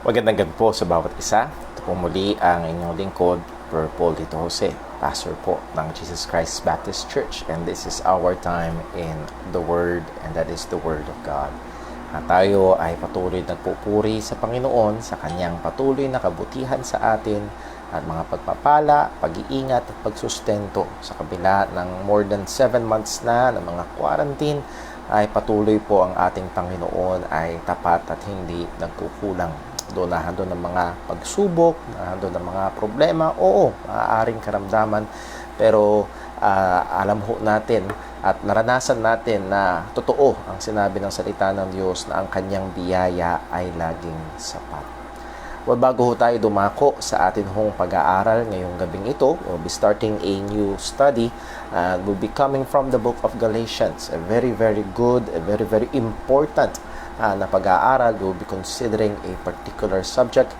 Magandang gabi po sa bawat isa. Ito po muli ang inyong lingkod, Brother Paul Dito Jose, pastor po ng Jesus Christ Baptist Church, and this is our time in the Word, and that is the Word of God. Tayo ay patuloy nagpupuri sa Panginoon sa kanyang patuloy na kabutihan sa atin at mga pagpapala, pag-iingat at pagsustento sa kabila ng more than 7 months na ng mga quarantine. Ay patuloy po ang ating Panginoon ay tapat at hindi nagkukulang. Doon ng mga pagsubok, doon ng mga problema, oo, maaaring karamdaman, pero alam ho natin at naranasan natin na totoo ang sinabi ng salita ng Diyos na ang kanyang biyaya ay laging sapat. Well, bago ho tayo dumako sa atin hong pag-aaral ngayong gabing ito, we'll be starting a new study and we'll be coming from the book of Galatians, a very, very good, a very, very important na pag-aaral. We'll be considering a particular subject.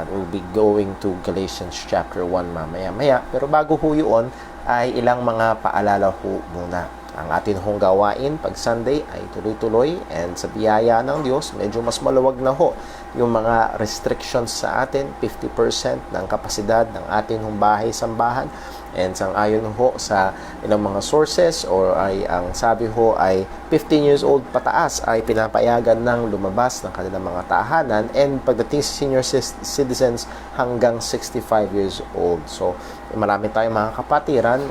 We'll be going to Galatians chapter 1 mamaya-maya. Pero bago ho yun, ay ilang mga paalala ho muna. Ang atin hong gawain pag Sunday ay tuloy-tuloy, and sa biyaya ng Diyos, medyo mas maluwag na ho yung mga restrictions sa atin, 50% ng kapasidad ng atin hong bahay-sambahan. And sang-ayon ho sa ilang mga sources or ay ang sabi ho ay 15 years old pataas ay pinapayagan ng lumabas ng kanilang mga tahanan, and pagdating sa senior citizens hanggang 65 years old. So marami tayong mga kapatiran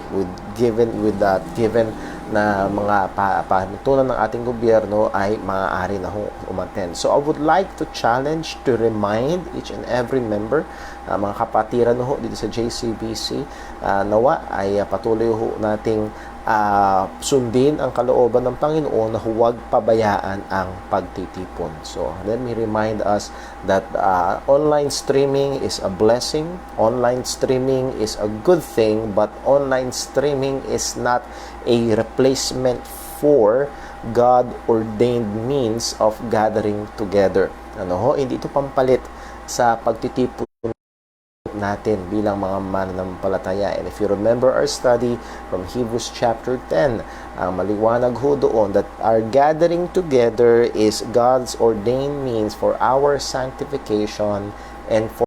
given na mga panutunan ng ating gobyerno ay maaari na umattend. So I would like to challenge, to remind each and every member, mga kapatiran ho dito sa JCBC, nawa ay patuloy ho nating sundin ang kalooban ng Panginoon na huwag pabayaan ang pagtitipon. So let me remind us that online streaming is a blessing. Online streaming is a good thing, but online streaming is not a replacement for God-ordained means of gathering together. Hindi ito pampalit sa pagtitipon natin bilang mga mananampalataya. And if you remember our study from Hebrews chapter 10, ang maliwanag ho doon that our gathering together is God's ordained means for our sanctification and for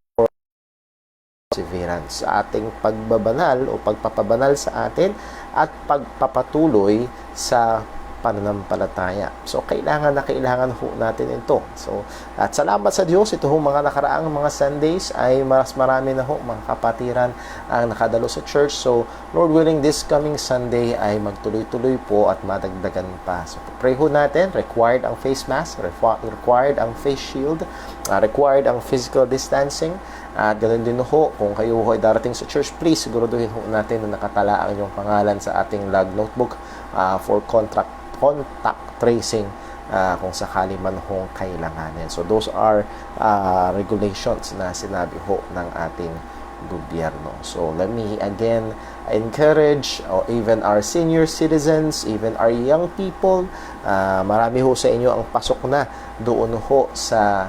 perseverance, sa ating pagbabanal o pagpapabanal sa atin at pagpapatuloy sa pananampalataya. So, kailangan ho natin ito. So, at salamat sa Diyos, ito ho mga nakaraang mga Sundays ay mas marami na ho mga kapatiran ang nakadalo sa church. So, Lord willing, this coming Sunday ay magtuloy-tuloy po at madagdagan pa. So, pray ho natin, required ang face mask, required ang face shield, required ang physical distancing. At ganoon din ho, kung kayo ho ay darating sa church, please siguraduhin ho natin na nakatala ang inyong pangalan sa ating log notebook for contact tracing kung sakali man hong kailanganin. So those are regulations na sinabi ho ng ating gobyerno. So let me again encourage even our senior citizens, even our young people, marami ho sa inyo ang pasok na doon ho sa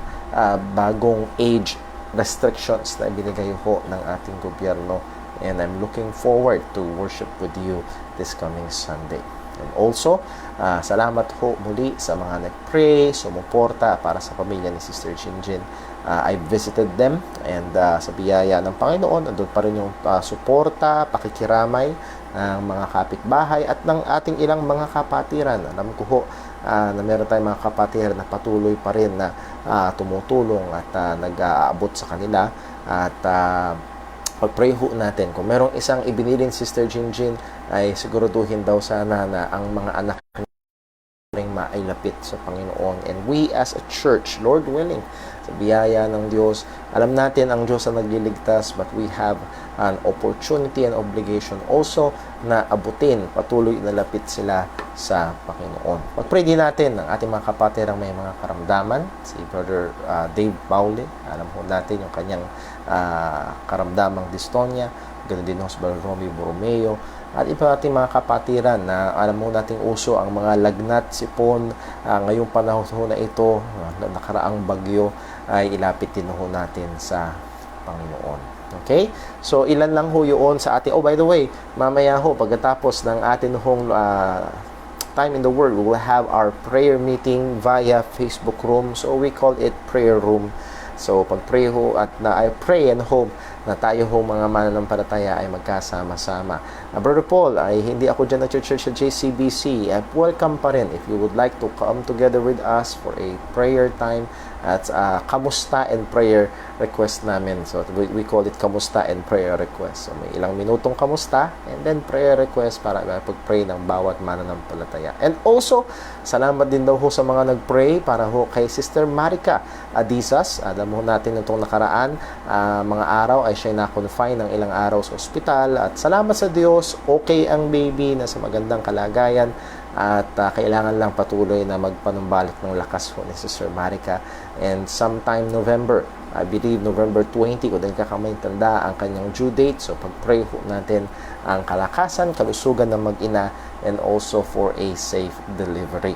bagong age restrictions na binigay ho ng ating gobyerno, and I'm looking forward to worship with you this coming Sunday. And also, salamat ho muli sa mga nag-pray, sumuporta para sa pamilya ni Sister Jinjin. I visited them, and sa biyaya ng Panginoon, andun pa rin yung suporta, pakikiramay ng mga kapitbahay at ng ating ilang mga kapatiran. Alam ko ho na meron tayong mga kapatiran na patuloy pa rin na tumutulong at nag-aabot sa kanila. At pag-pray ho natin. Kung merong isang ibinilin Sister Jinjin, ay siguraduhin daw sana na ang mga anak ring mailapit sa Panginoon. And we as a church, Lord willing, sa biyaya ng Diyos, alam natin ang Diyos ang nagliligtas, but we have an opportunity and obligation also na abutin, patuloy na lapit sila sa Panginoon. Pag-pray din natin ang ating mga kapatirang may mga karamdaman, si Brother Dave Pauli, alam ho natin yung kanyang karamdamang dystonia, ganoon din ho si Brother Romy Borromeo, at iba nating mga kapatiran na alam mo nating uso ang mga lagnat, sipon, ngayong panahon na ito, nakaraang bagyo, ay ilapit din ho natin sa Panginoon. Okay? So, ilan lang ho yun sa ating. Oh, by the way, mamaya ho, pagkatapos ng atin hong time in the Word, we will have our prayer meeting via Facebook room. So, we call it prayer room. So, pag-pray ho at I pray and hope na tayo ho mga mananampalataya ay magkasama-sama. Brother Paul, ay hindi ako dyan nag-church sa JCBC. Welcome pa rin if you would like to come together with us for a prayer time at kamusta and prayer request namin. So, we call it kamusta and prayer request. So, may ilang minutong kamusta and then prayer request para pag-pray ng bawat mananampalataya. And also, salamat din daw ho sa mga nag-pray para ho kay Sister Marika Adisas. Alam mo natin itong nakaraan, mga araw ay siya na-confine ng ilang araw sa ospital. At salamat sa Diyos, okay ang baby, nasa magandang kalagayan. At kailangan lang patuloy na magpanumbalik ng lakas ho ni Sister Marika. And sometime November, I believe November 20, kung din kakamay tanda ang kanyang due date. So pag-pray ho natin ang kalakasan, kalusugan ng mag-ina, and also for a safe delivery.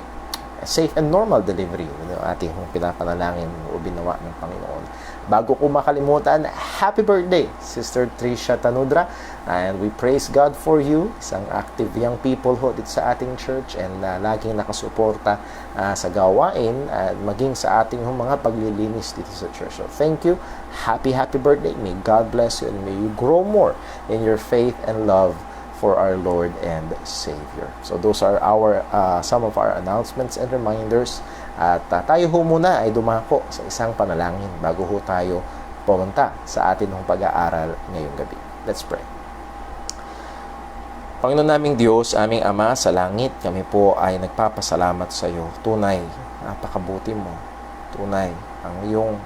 A safe and normal delivery. Ating pinapanalangin o binawa ng Panginoon. Bago ko makalimutan, happy birthday, Sister Trisha Tanudra. And we praise God for you. Isang active young people ho dito sa ating church and laging nakasuporta sa gawain at maging sa ating mga paglilinis dito sa church. So thank you. Happy birthday. May God bless you and may you grow more in your faith and love for our Lord and Savior. So those are our some of our announcements and reminders. At tayo ho muna ay dumako sa isang panalangin bago ho tayo pumunta sa atin ng pag-aaral ngayong gabi. Let's pray. Panginoon naming Diyos, aming Ama sa langit, kami po ay nagpapasalamat sa iyo. Tunay, napakabuti mo. Tunay, ang iyong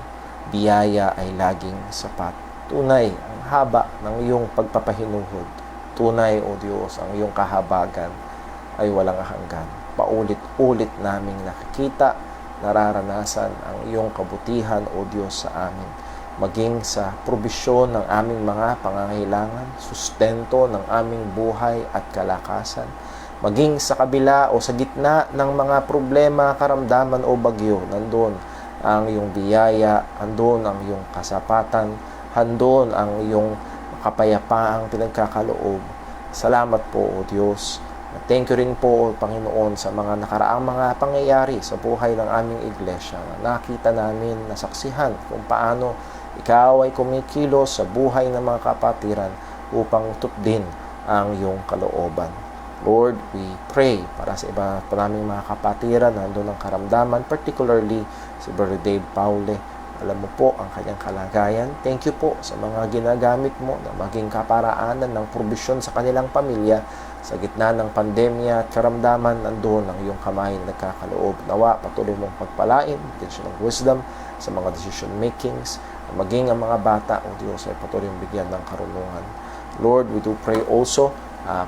biyaya ay laging sapat. Tunay, ang haba ng iyong pagpapahinuhod. Tunay, O Diyos, ang iyong kahabagan ay walang hanggan. Paulit-ulit naming nakikita, nararanasan ang iyong kabutihan, O Diyos, sa amin. Maging sa probisyon ng aming mga pangangailangan, sustento ng aming buhay at kalakasan. Maging sa kabila o sa gitna ng mga problema, karamdaman o bagyo, nandun ang iyong biyaya, andun ang iyong kasapatan, handon ang iyong kapayapaang pinagkakaloob. Salamat po, O Diyos. Thank you rin po, Panginoon, sa mga nakaraang mga pangyayari sa buhay ng aming iglesia. Nakita namin, nasaksihan kung paano ikaw ay kumikilos sa buhay ng mga kapatiran upang tupdin ang iyong kalooban. Lord, we pray para sa iba pa naming mga kapatiran na nandun ang karamdaman, particularly si Brother Dave Paule. Alam mo po ang kanyang kalagayan. Thank you po sa mga ginagamit mo na maging kaparaanan ng probisyon sa kanilang pamilya sa gitna ng pandemya at karamdaman. Nandoon ang iyong kamay na nagkakaloob. Nawa, patuloy mong pagpalain, bigyan ng wisdom sa mga decision makings. Maging ang mga bata, O Diyos, ay patuloy mong bigyan ng karunungan. Lord, we do pray also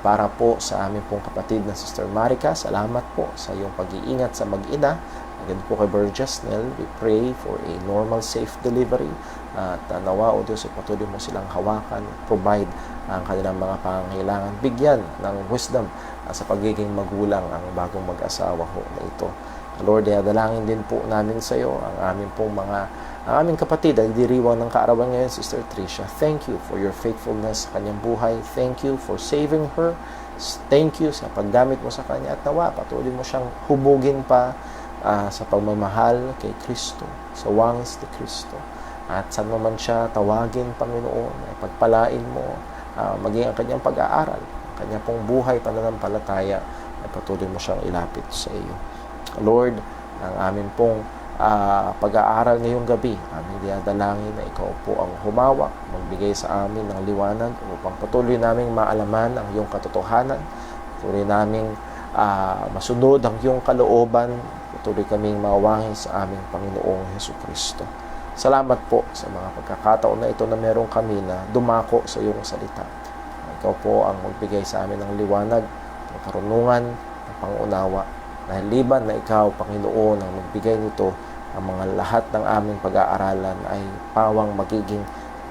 para po sa aming pong kapatid na Sister Marika. Salamat po sa iyong pag-iingat sa mag-ina. Again po kay Brother Jasnel, we pray for a normal, safe delivery. At nawa, O Diyos, ay patuloy mo silang hawakan, provide ang kanilang mga pangangailangan. Bigyan ng wisdom sa pagiging magulang ang bagong mag-asawa ho na ito. Lord, dalangin din po namin sa iyo ang aming kapatid ay diriwang ng kaarawan ngayon, Sister Trisha. Thank you for your faithfulness sa kanyang buhay. Thank you for saving her. Thank you sa paggamit mo sa kanya. At nawa, patuloy mo siyang hubugin pa sa pagmamahal kay Kristo, sa wangis ni Kristo. At saan naman siya tawagin, Panginoon, ay pagpalain mo, maging ang kanyang pag-aaral, ang kanyang pong buhay, pananampalataya, ay patuloy mo siyang ilapit sa iyo. Lord, ang amin pong pag-aaral ngayong gabi, aming dinadalangin na ikaw po ang humawak, magbigay sa amin ng liwanag upang patuloy naming maalaman ang iyong katotohanan, patuloy naming masunod ang iyong kalooban, patuloy kaming mawangin sa aming Panginoong Hesukristo. Salamat po sa mga pagkakataon na ito na meron kami na dumako sa iyong salita. Ikaw po ang magbigay sa amin ng liwanag, ng karunungan, ng pangunawa. Dahil liban na ikaw, Panginoon, ang magbigay nito, ang mga lahat ng aming pag-aaralan ay pawang magiging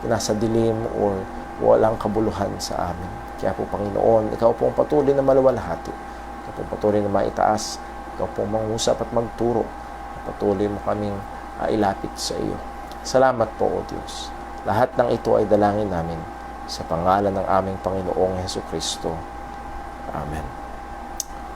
nasa dilim o walang kabuluhan sa amin. Kaya po, Panginoon, ikaw po ang patuloy na maluwalhati. Ikaw po ang patuloy na maitaas. Ikaw po ang mangusap at magturo. Patuloy mo kaming ilapit sa iyo. Salamat po, O Diyos. Lahat ng ito ay dalangin namin sa pangalan ng aming Panginoong Hesukristo. Amen.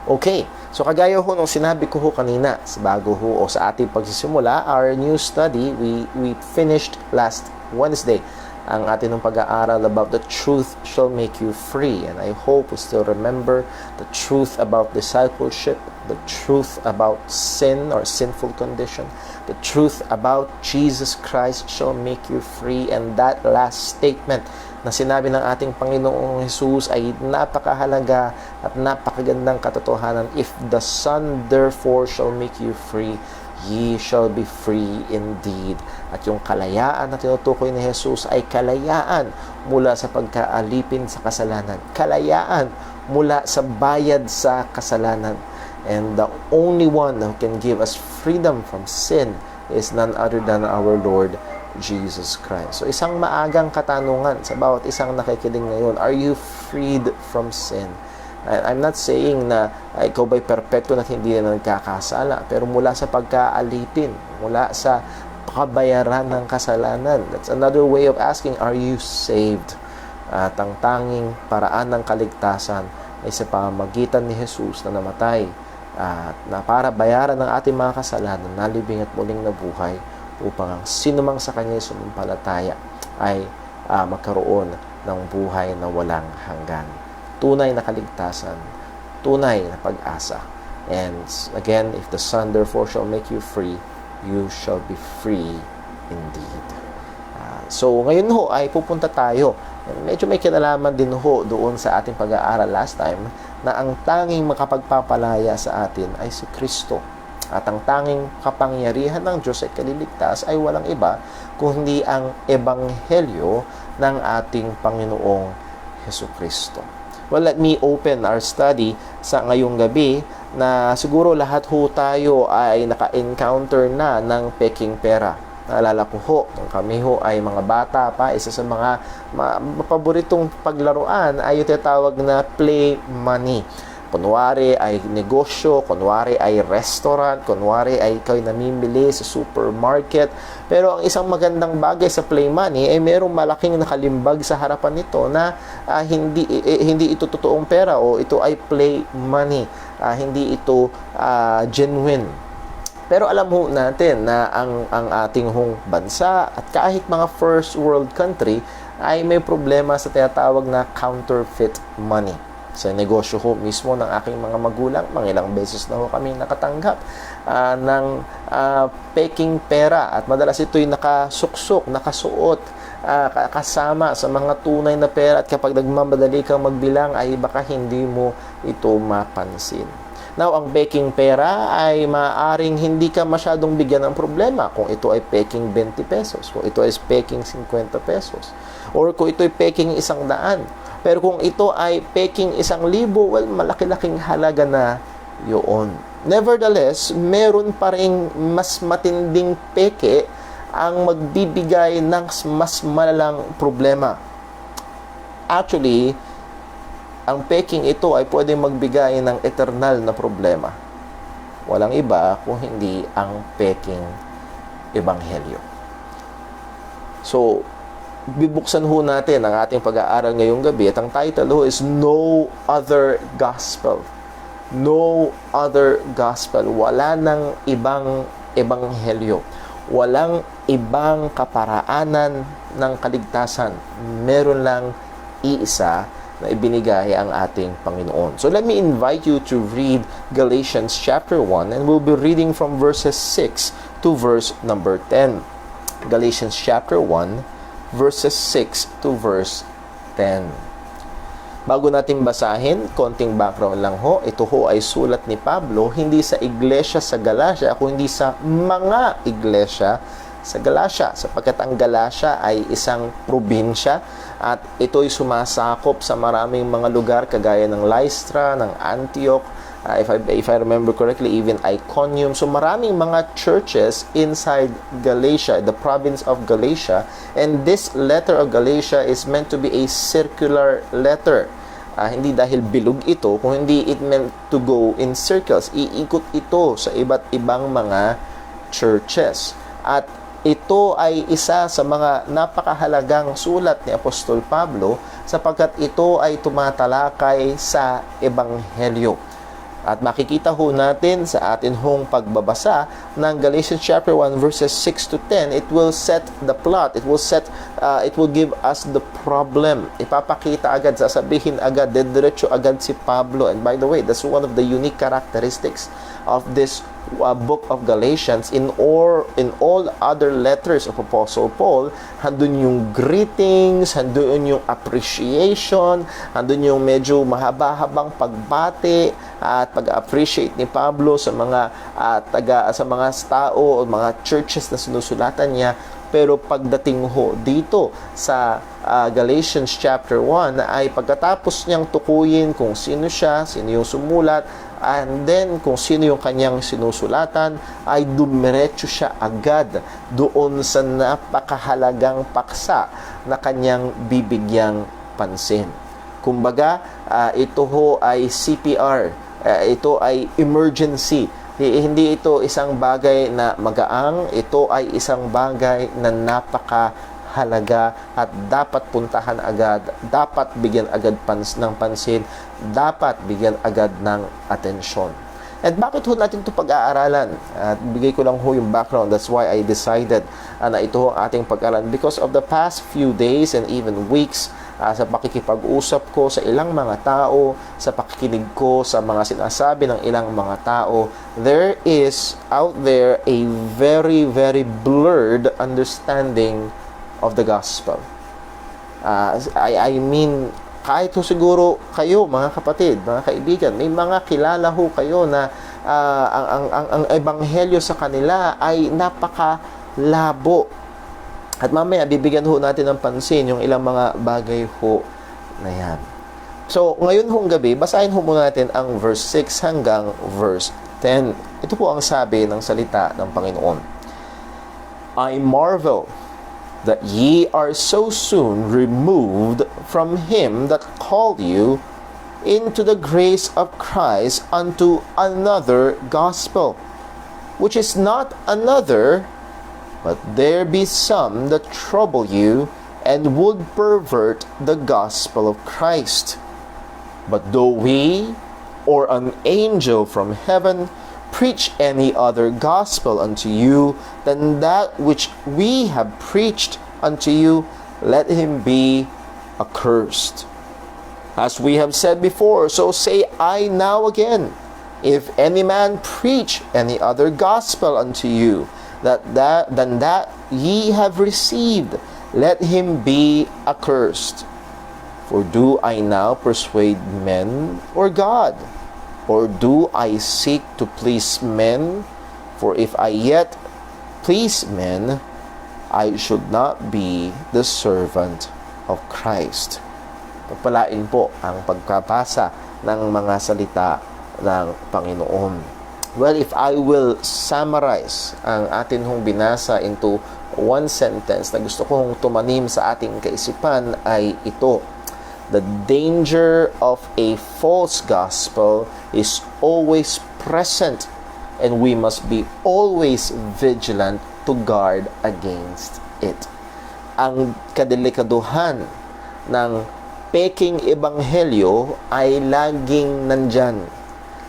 Okay, so kagaya ho nung sinabi ko ho kanina, bago ho o sa ating pagsisimula, our new study, we finished last Wednesday ang ating pag-aaral about the truth shall make you free. And I hope we still remember the truth about discipleship, the truth about sin or sinful condition, the truth about Jesus Christ shall make you free. And that last statement na sinabi ng ating Panginoong Jesus ay napakahalaga at napakagandang katotohanan. If the Son therefore shall make you free, ye shall be free indeed. At yung kalayaan na tinutukoy ni Jesus ay kalayaan mula sa pagkaalipin sa kasalanan. Kalayaan mula sa bayad sa kasalanan. And the only one who can give us freedom from sin is none other than our Lord Jesus Christ. So isang maagang katanungan sa bawat isang nakikinig ngayon, are you freed from sin? I'm not saying na ikaw ba'y perpekto na hindi na nagkakasala, pero mula sa pagkaalipin, mula sa kabayaran ng kasalanan, that's another way of asking, are you saved? At ang tanging paraan ng kaligtasan ay sa pamamagitan ni Jesus na namatay at na para bayaran ng ating mga kasalanan, nalibing at muling nabuhay upang ang sinumang sa kanya sumampalataya ay magkaroon ng buhay na walang hanggan. Tunay na kaligtasan, tunay na pag-asa. And again, if the Son therefore shall make you free, you shall be free indeed. So ngayon ho ay pupunta tayo. Medyo may kinalaman din ho doon sa ating pag-aaral last time na ang tanging makapagpapalaya sa atin ay si Kristo. At ang tanging kapangyarihan ng Diyos at kaliligtas ay walang iba kundi ang ebanghelyo ng ating Panginoong Hesukristo. Well, let me open our study sa ngayong gabi na siguro lahat ho tayo ay naka-encounter na ng peking pera. Naalala ko ho, nung kami ho ay mga bata pa, isa sa mga paboritong paglaruan ay yung tinatawag na play money. Kunwari ay negosyo, kunwari ay restaurant, kunwari ay ikaw namimili sa supermarket. Pero ang isang magandang bagay sa play money ay merong malaking nakalimbag sa harapan nito na hindi ito totoong pera o ito ay play money. Hindi ito genuine. Pero alam ho natin na ang ating hong bansa at kahit mga first world country ay may problema sa tinatawag na counterfeit money. Sa negosyo ho mismo ng aking mga magulang, ilang beses na ho kami nakatanggap ng peking pera at madalas ito'y nakasuksok, nakasuot, kasama sa mga tunay na pera at kapag nagmamadali kang magbilang ay baka hindi mo ito mapansin. Now, ang peking pera ay maaaring hindi ka masyadong bigyan ng problema kung ito ay peking 20 pesos, kung ito ay peking 50 pesos, or kung ito ay peking 100. Pero kung ito ay peking 1,000, well, malaki-laking halaga na yun. Nevertheless, meron pa rin mas matinding peke ang magbibigay ng mas malalang problema. Actually, ang peking ito ay pwedeng magbigay ng eternal na problema. Walang iba kung hindi ang peking ebanghelyo. So, bibuksan ho natin ang ating pag-aaral ngayong gabi at ang title ho is No Other Gospel. No Other Gospel. Wala nang ibang ebanghelyo. Walang ibang kaparaanan ng kaligtasan. Meron lang iisa na ibinigay ang ating Panginoon. So let me invite you to read Galatians chapter 1 and we'll be reading from verses 6 to verse number 10. Galatians chapter 1 verses 6 to verse 10. Bago natin basahin, konting background lang ho. Ito ho ay sulat ni Pablo, hindi sa iglesia sa Galacia, kundi sa mga iglesia sa Galacia, sapagkat ang Galacia ay isang probinsya at ito'y sumasakop sa maraming mga lugar kagaya ng Lystra, ng Antioch, if I remember correctly, even Iconium. So maraming mga churches inside Galatia, the province of Galatia, and this letter of Galatia is meant to be a circular letter. Hindi dahil bilog ito, kung hindi it meant to go in circles. Iikot ito sa iba't ibang mga churches. At ito ay isa sa mga napakahalagang sulat ni Apostol Pablo sapagkat ito ay tumatalakay sa ebanghelyo. At makikita ho natin sa atin hong pagbabasa ng Galatians chapter 1 verses 6 to 10, it will set the plot, it will give us the problem. Ipapakita agad, sasabihin agad, dediretso agad si Pablo. And by the way, that's one of the unique characteristics of this book of Galatians. In all other letters of Apostle Paul, handun yung greetings, handun yung appreciation, handun yung medyo mahaba-habang pagbati at pag-appreciate ni Pablo sa mga sa mga tao o mga churches na sinusulatan niya. Pero pagdating ho dito sa Galatians chapter 1 ay pagkatapos niyang tukuyin kung sino siya, sino yung sumulat, and then kung sino yung kanyang sinusulatan, ay dumiretso siya agad doon sa napakahalagang paksa na kanyang bibigyang pansin. Kumbaga, ito ho ay CPR, ito ay emergency. Hindi ito isang bagay na magaang, ito ay isang bagay na napakahalaga at dapat puntahan agad, dapat bigyan agad ng pansin, dapat bigyan agad ng atensyon. At bakit ho natin ito pag-aaralan? At bigay ko lang ho yung background. That's why I decided na ito ang ating pag-aaralan. Because of the past few days and even weeks, sa pakikipag-usap ko sa ilang mga tao, sa pakikinig ko sa mga sinasabi ng ilang mga tao, there is out there a very, very blurred understanding of the gospel. I mean, kahit ho siguro kayo, mga kapatid, mga kaibigan, may mga kilala ho kayo na ang ebanghelyo sa kanila ay napakalabo. At mamaya, bibigyan ho natin ng pansin yung ilang mga bagay ho na yan. So, ngayon hong gabi, basahin ho muna natin ang verse 6 hanggang verse 10. Ito po ang sabi ng salita ng Panginoon. I marvel that ye are so soon removed from him that called you into the grace of Christ unto another gospel, which is not another, but there be some that trouble you and would pervert the gospel of Christ. But though we or an angel from heaven preach any other gospel unto you than that which we have preached unto you, let him be accursed. As we have said before, so say I now again, if any man preach any other gospel unto you than that ye have received, let him be accursed. For do I now persuade men or God? Or do I seek to please men? For if I yet please men, I should not be the servant of Christ. Pagpalain po ang pagkabasa ng mga salita ng Panginoon. Well, if I will summarize ang atin hong binasa into one sentence na gusto kong tumanim sa ating kaisipan ay ito. The danger of a false gospel is always present, and we must be always vigilant to guard against it. Ang kadelikaduhan ng peking ebanghelyo ay laging nandyan.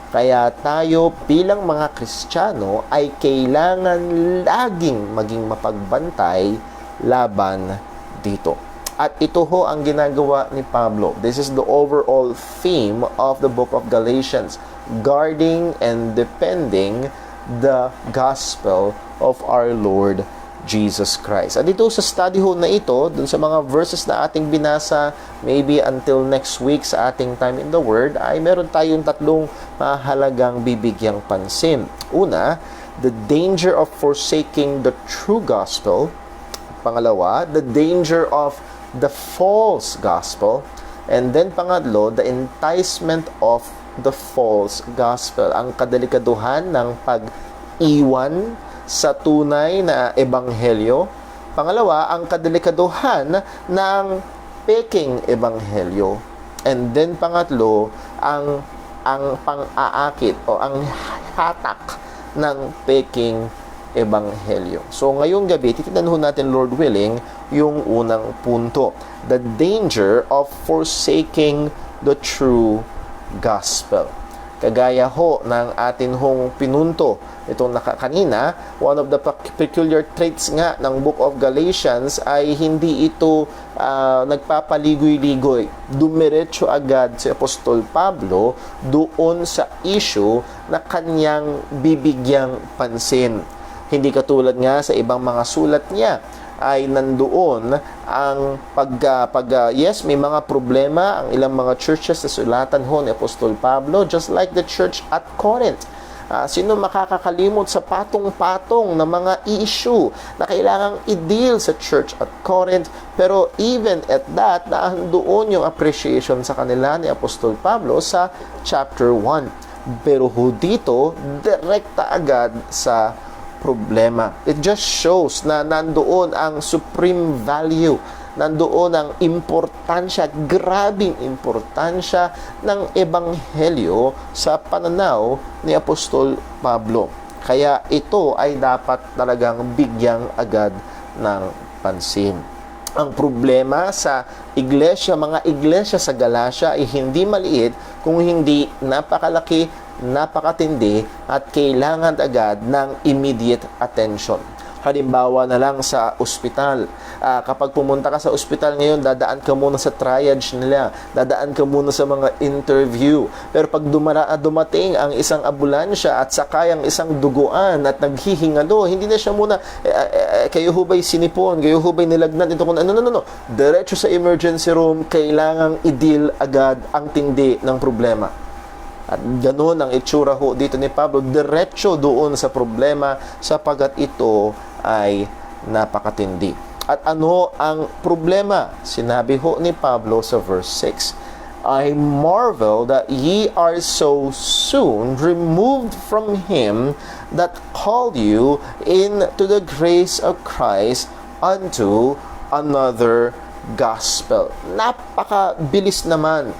Kaya tayo bilang mga Kristiyano ay kailangan laging maging mapagbantay laban dito. At ito ho ang ginagawa ni Pablo. This is the overall theme of the book of Galatians. Guarding and defending the gospel of our Lord Jesus Christ. At dito sa study ho na ito, dun sa mga verses na ating binasa, maybe until next week sa ating time in the Word, ay meron tayong tatlong mahalagang bibigyang pansin. Una, the danger of forsaking the true gospel. Pangalawa, the danger of the false gospel. And then pangatlo, the enticement of the false gospel. Ang kadelikaduhan ng pag-iwan sa tunay na ebanghelyo. Pangalawa, ang kadelikaduhan ng peking ebanghelyo. And then pangatlo, ang pang-aakit o ang hatak ng peking ebanghelyo. So ngayong gabi, titignan ho natin, Lord willing, yung unang punto. The danger of forsaking the true gospel. Kagaya ho ng atin hong pinunto itong kanina, one of the peculiar traits nga ng Book of Galatians ay hindi ito nagpapaligoy-ligoy. Dumiretso agad si Apostol Pablo doon sa issue na kanyang bibigyang pansin. Hindi katulad nga sa ibang mga sulat niya ay nandoon ang yes, may mga problema ang ilang mga churches na sulatan ho ni Apostol Pablo, just like the church at Corinth. Sino makakakalimot sa patong-patong na mga issue na kailangang i-deal sa church at Corinth? Pero even at that, naandoon yung appreciation sa kanila ni Apostol Pablo sa chapter 1. Pero ho dito, direkta agad sa problema. It just shows na nandoon ang supreme value, nandoon ang importansya, grabing importansya ng ebanghelyo sa pananaw ni Apostol Pablo. Kaya ito ay dapat talagang bigyang agad ng pansin. Ang problema sa mga iglesia sa Galacia ay hindi maliit, kung hindi napakalaki, napakatindi at kailangan agad ng immediate attention. Halimbawa na lang sa ospital. Kapag pumunta ka sa ospital ngayon, dadaan ka muna sa triage nila. Dadaan ka muna sa mga interview. Pero pag dumating ang isang ambulansya at sakay ang isang duguan at naghihingalo, hindi na siya muna, kayo hubay sinipon, kayo hubay nilagnat, ito kung no. Diretso sa emergency room, kailangang i-deal agad ang tindi ng problema. At ganoon ang itsura ho dito ni Pablo, diretso doon sa problema sapagat ito ay napakatindi. At ano ang problema? Sinabi ho ni Pablo sa verse 6, I marvel that ye are so soon removed from him that called you into the grace of Christ unto another gospel. Napakabilis naman,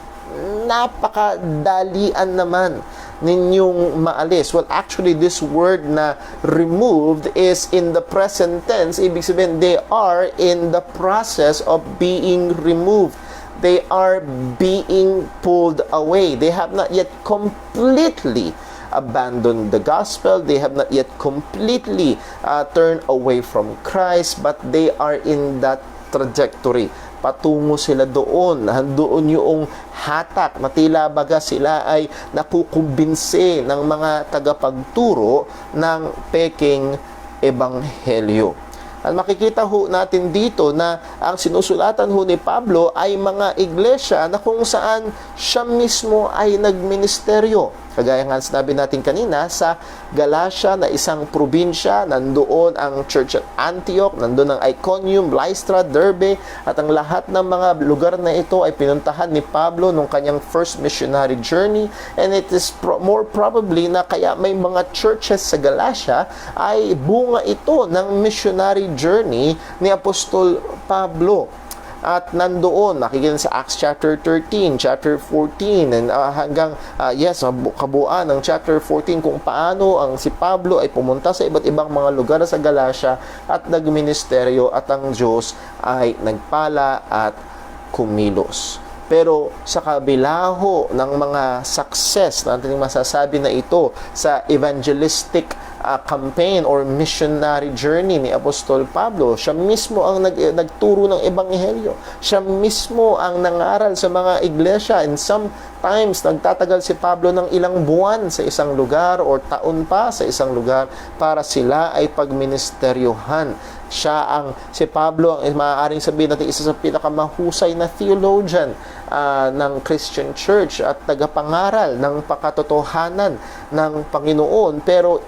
napakadalian naman ninyong maalis. Well, actually, this word na removed is in the present tense. Ibig sabihin, they are in the process of being removed. They are being pulled away. They have not yet completely abandoned the gospel. They have not yet completely turned away from Christ, but they are in that trajectory. Patungo sila doon. Doon yung hatak na tila baga sila ay nakukumbinse ng mga tagapagturo ng peking ebanghelyo. At makikita ho natin dito na ang sinusulatan ho ni Pablo ay mga iglesia na kung saan siya mismo ay nagministeryo. Kagaya nga sinabi natin kanina, sa Galacia na isang probinsya, nandoon ang church at Antioch, nandoon ang Iconium, Lystra, Derbe, at ang lahat ng mga lugar na ito ay pinuntahan ni Pablo nung kanyang first missionary journey. And it is more probably na kaya may mga churches sa Galacia ay bunga ito ng missionary journey ni Apostol Pablo. At nandoon, nakikita sa Acts chapter 13, chapter 14, and hanggang, kabuuan ng chapter 14 kung paano ang si Pablo ay pumunta sa iba't ibang mga lugar sa Galacia at nagministeryo at ang Diyos ay nagpala at kumilos. Pero sa kabila ho ng mga success natin masasabi na ito sa evangelistic campaign or missionary journey ni Apostol Pablo, siya mismo ang nagturo ng ebanghelyo. Siya mismo ang nangaral sa mga iglesia, and sometimes nagtatagal si Pablo ng ilang buwan sa isang lugar or taon pa sa isang lugar para sila ay pagministeryohan. Si Pablo ang maaaring sabihin natin isa sa pinakamahusay na theologian ng Christian Church at tagapangaral ng pakatotohanan ng Panginoon. Pero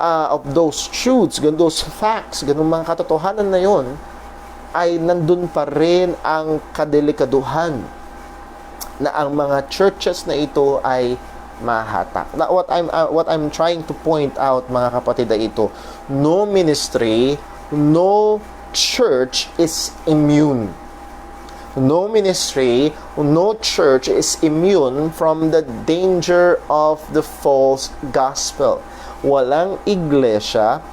of those truths, those facts, ganung mga katotohanan na yon, ay nandun pa rin ang kadelikaduhan na ang mga churches na ito ay mahatak. Now, what I'm trying to point out, mga kapatid, ay ito: no ministry, no church is immune. No ministry, no church is immune from the danger of the false gospel. walang iglesia,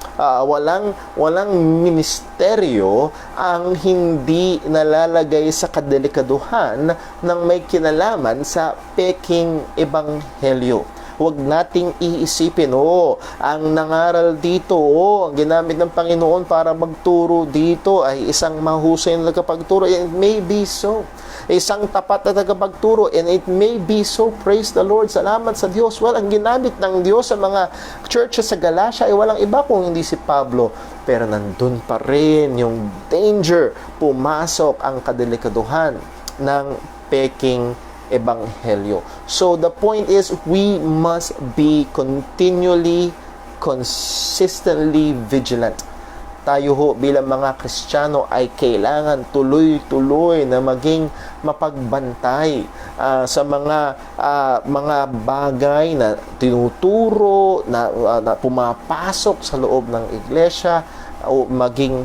walang ministeryo ang hindi nalalagay sa kadelikaduhan ng may kinalaman sa peking ebanghelyo. Huwag nating iisipin, ang nangaral dito, ang ginamit ng Panginoon para magturo dito ay isang mahusay na tagapagturo. It may be so. Isang tapat na tagapagturo, and it may be so. Praise the Lord. Salamat sa Diyos. Well, ang ginamit ng Diyos sa mga churches sa Galatia ay walang iba kung hindi si Pablo. Pero nandun pa rin yung danger. Pumasok ang kadelikaduhan ng peking ebanghelyo. So the point is, we must be continually, consistently vigilant. Tayo bilang mga Kristiyano ay kailangan tuloy-tuloy na maging mapagbantay sa mga bagay na tinuturo, na pumapasok sa loob ng iglesia, o maging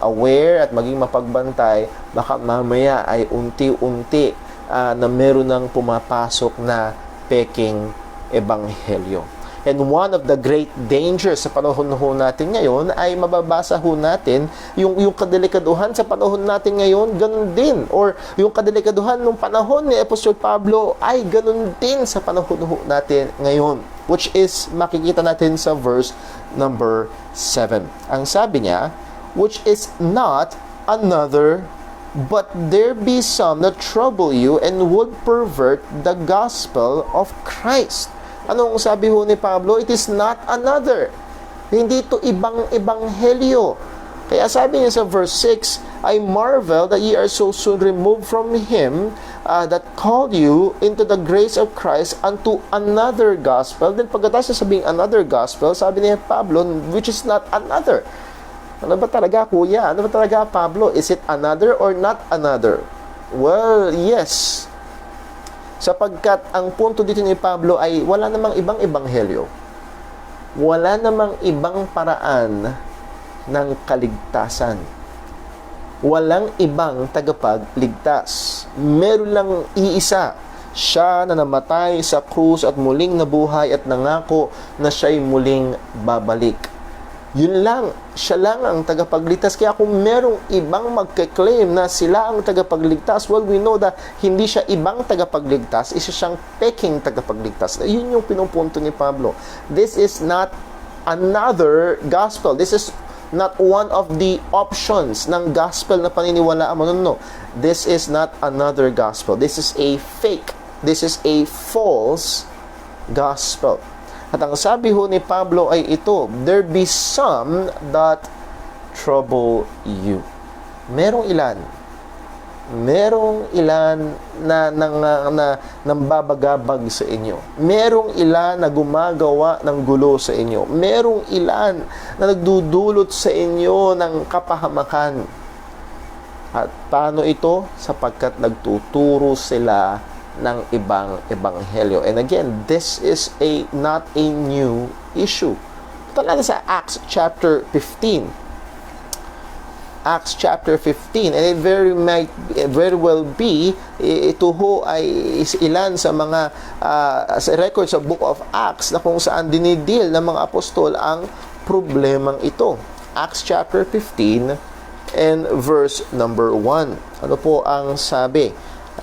aware at maging mapagbantay, baka mamaya ay unti-unti na meron ng pumapasok na peking ebanghelyo. And one of the great dangers sa panahon natin ngayon ay mababasa natin yung kadelikaduhan sa panahon natin ngayon, ganun din. Or yung kadelikaduhan ng panahon ni Apostol Pablo ay ganun din sa panahon natin ngayon. Which is, makikita natin sa verse number 7. Ang sabi niya, which is not another, but there be some that trouble you and would pervert the gospel of Christ. Anong sabi ni Pablo? It is not another. Hindi ito ibang ebanghelyo. Kaya sabi niya sa verse 6, I marvel that ye are so soon removed from him that called you into the grace of Christ unto another gospel. Then pagkatapos sabing another gospel, sabi niya Pablo, which is not another. Ano ba talaga, kuya? Ano ba talaga, Pablo? Is it another or not another? Well, yes. Sapagkat ang punto dito ni Pablo ay wala namang ibang ebanghelyo. Wala namang ibang paraan ng kaligtasan. Walang ibang tagapagligtas. Meron lang iisa. Siya na namatay sa krus at muling nabuhay at nangako na siya'y muling babalik. Yun lang, siya lang ang tagapagligtas. Kaya kung merong ibang magke-claim na sila ang tagapagligtas, well, we know that hindi siya ibang tagapagligtas, isa siyang peking tagapagligtas. Yun yung pinupunto ni Pablo. This is not another gospel. This is not one of the options ng gospel na paniniwalaan mo. No. This is not another gospel. This is a fake. This is a false gospel. At ang sabi ni Pablo ay ito, there be some that trouble you. Merong ilan na nambabagabag sa inyo. Merong ilan na gumagawa ng gulo sa inyo. Merong ilan na nagdudulot sa inyo ng kapahamakan. At paano ito? Sapagkat nagtuturo sila ng ibang ebanghelyo. And again, this is not a new issue. Talaga sa Acts chapter 15. Acts chapter 15, and it very well be, ito ay ilan sa mga sa records sa Book of Acts na kung saan dinidil ng mga apostol ang problemang ito. Acts chapter 15 and verse number 1. Ano po ang sabi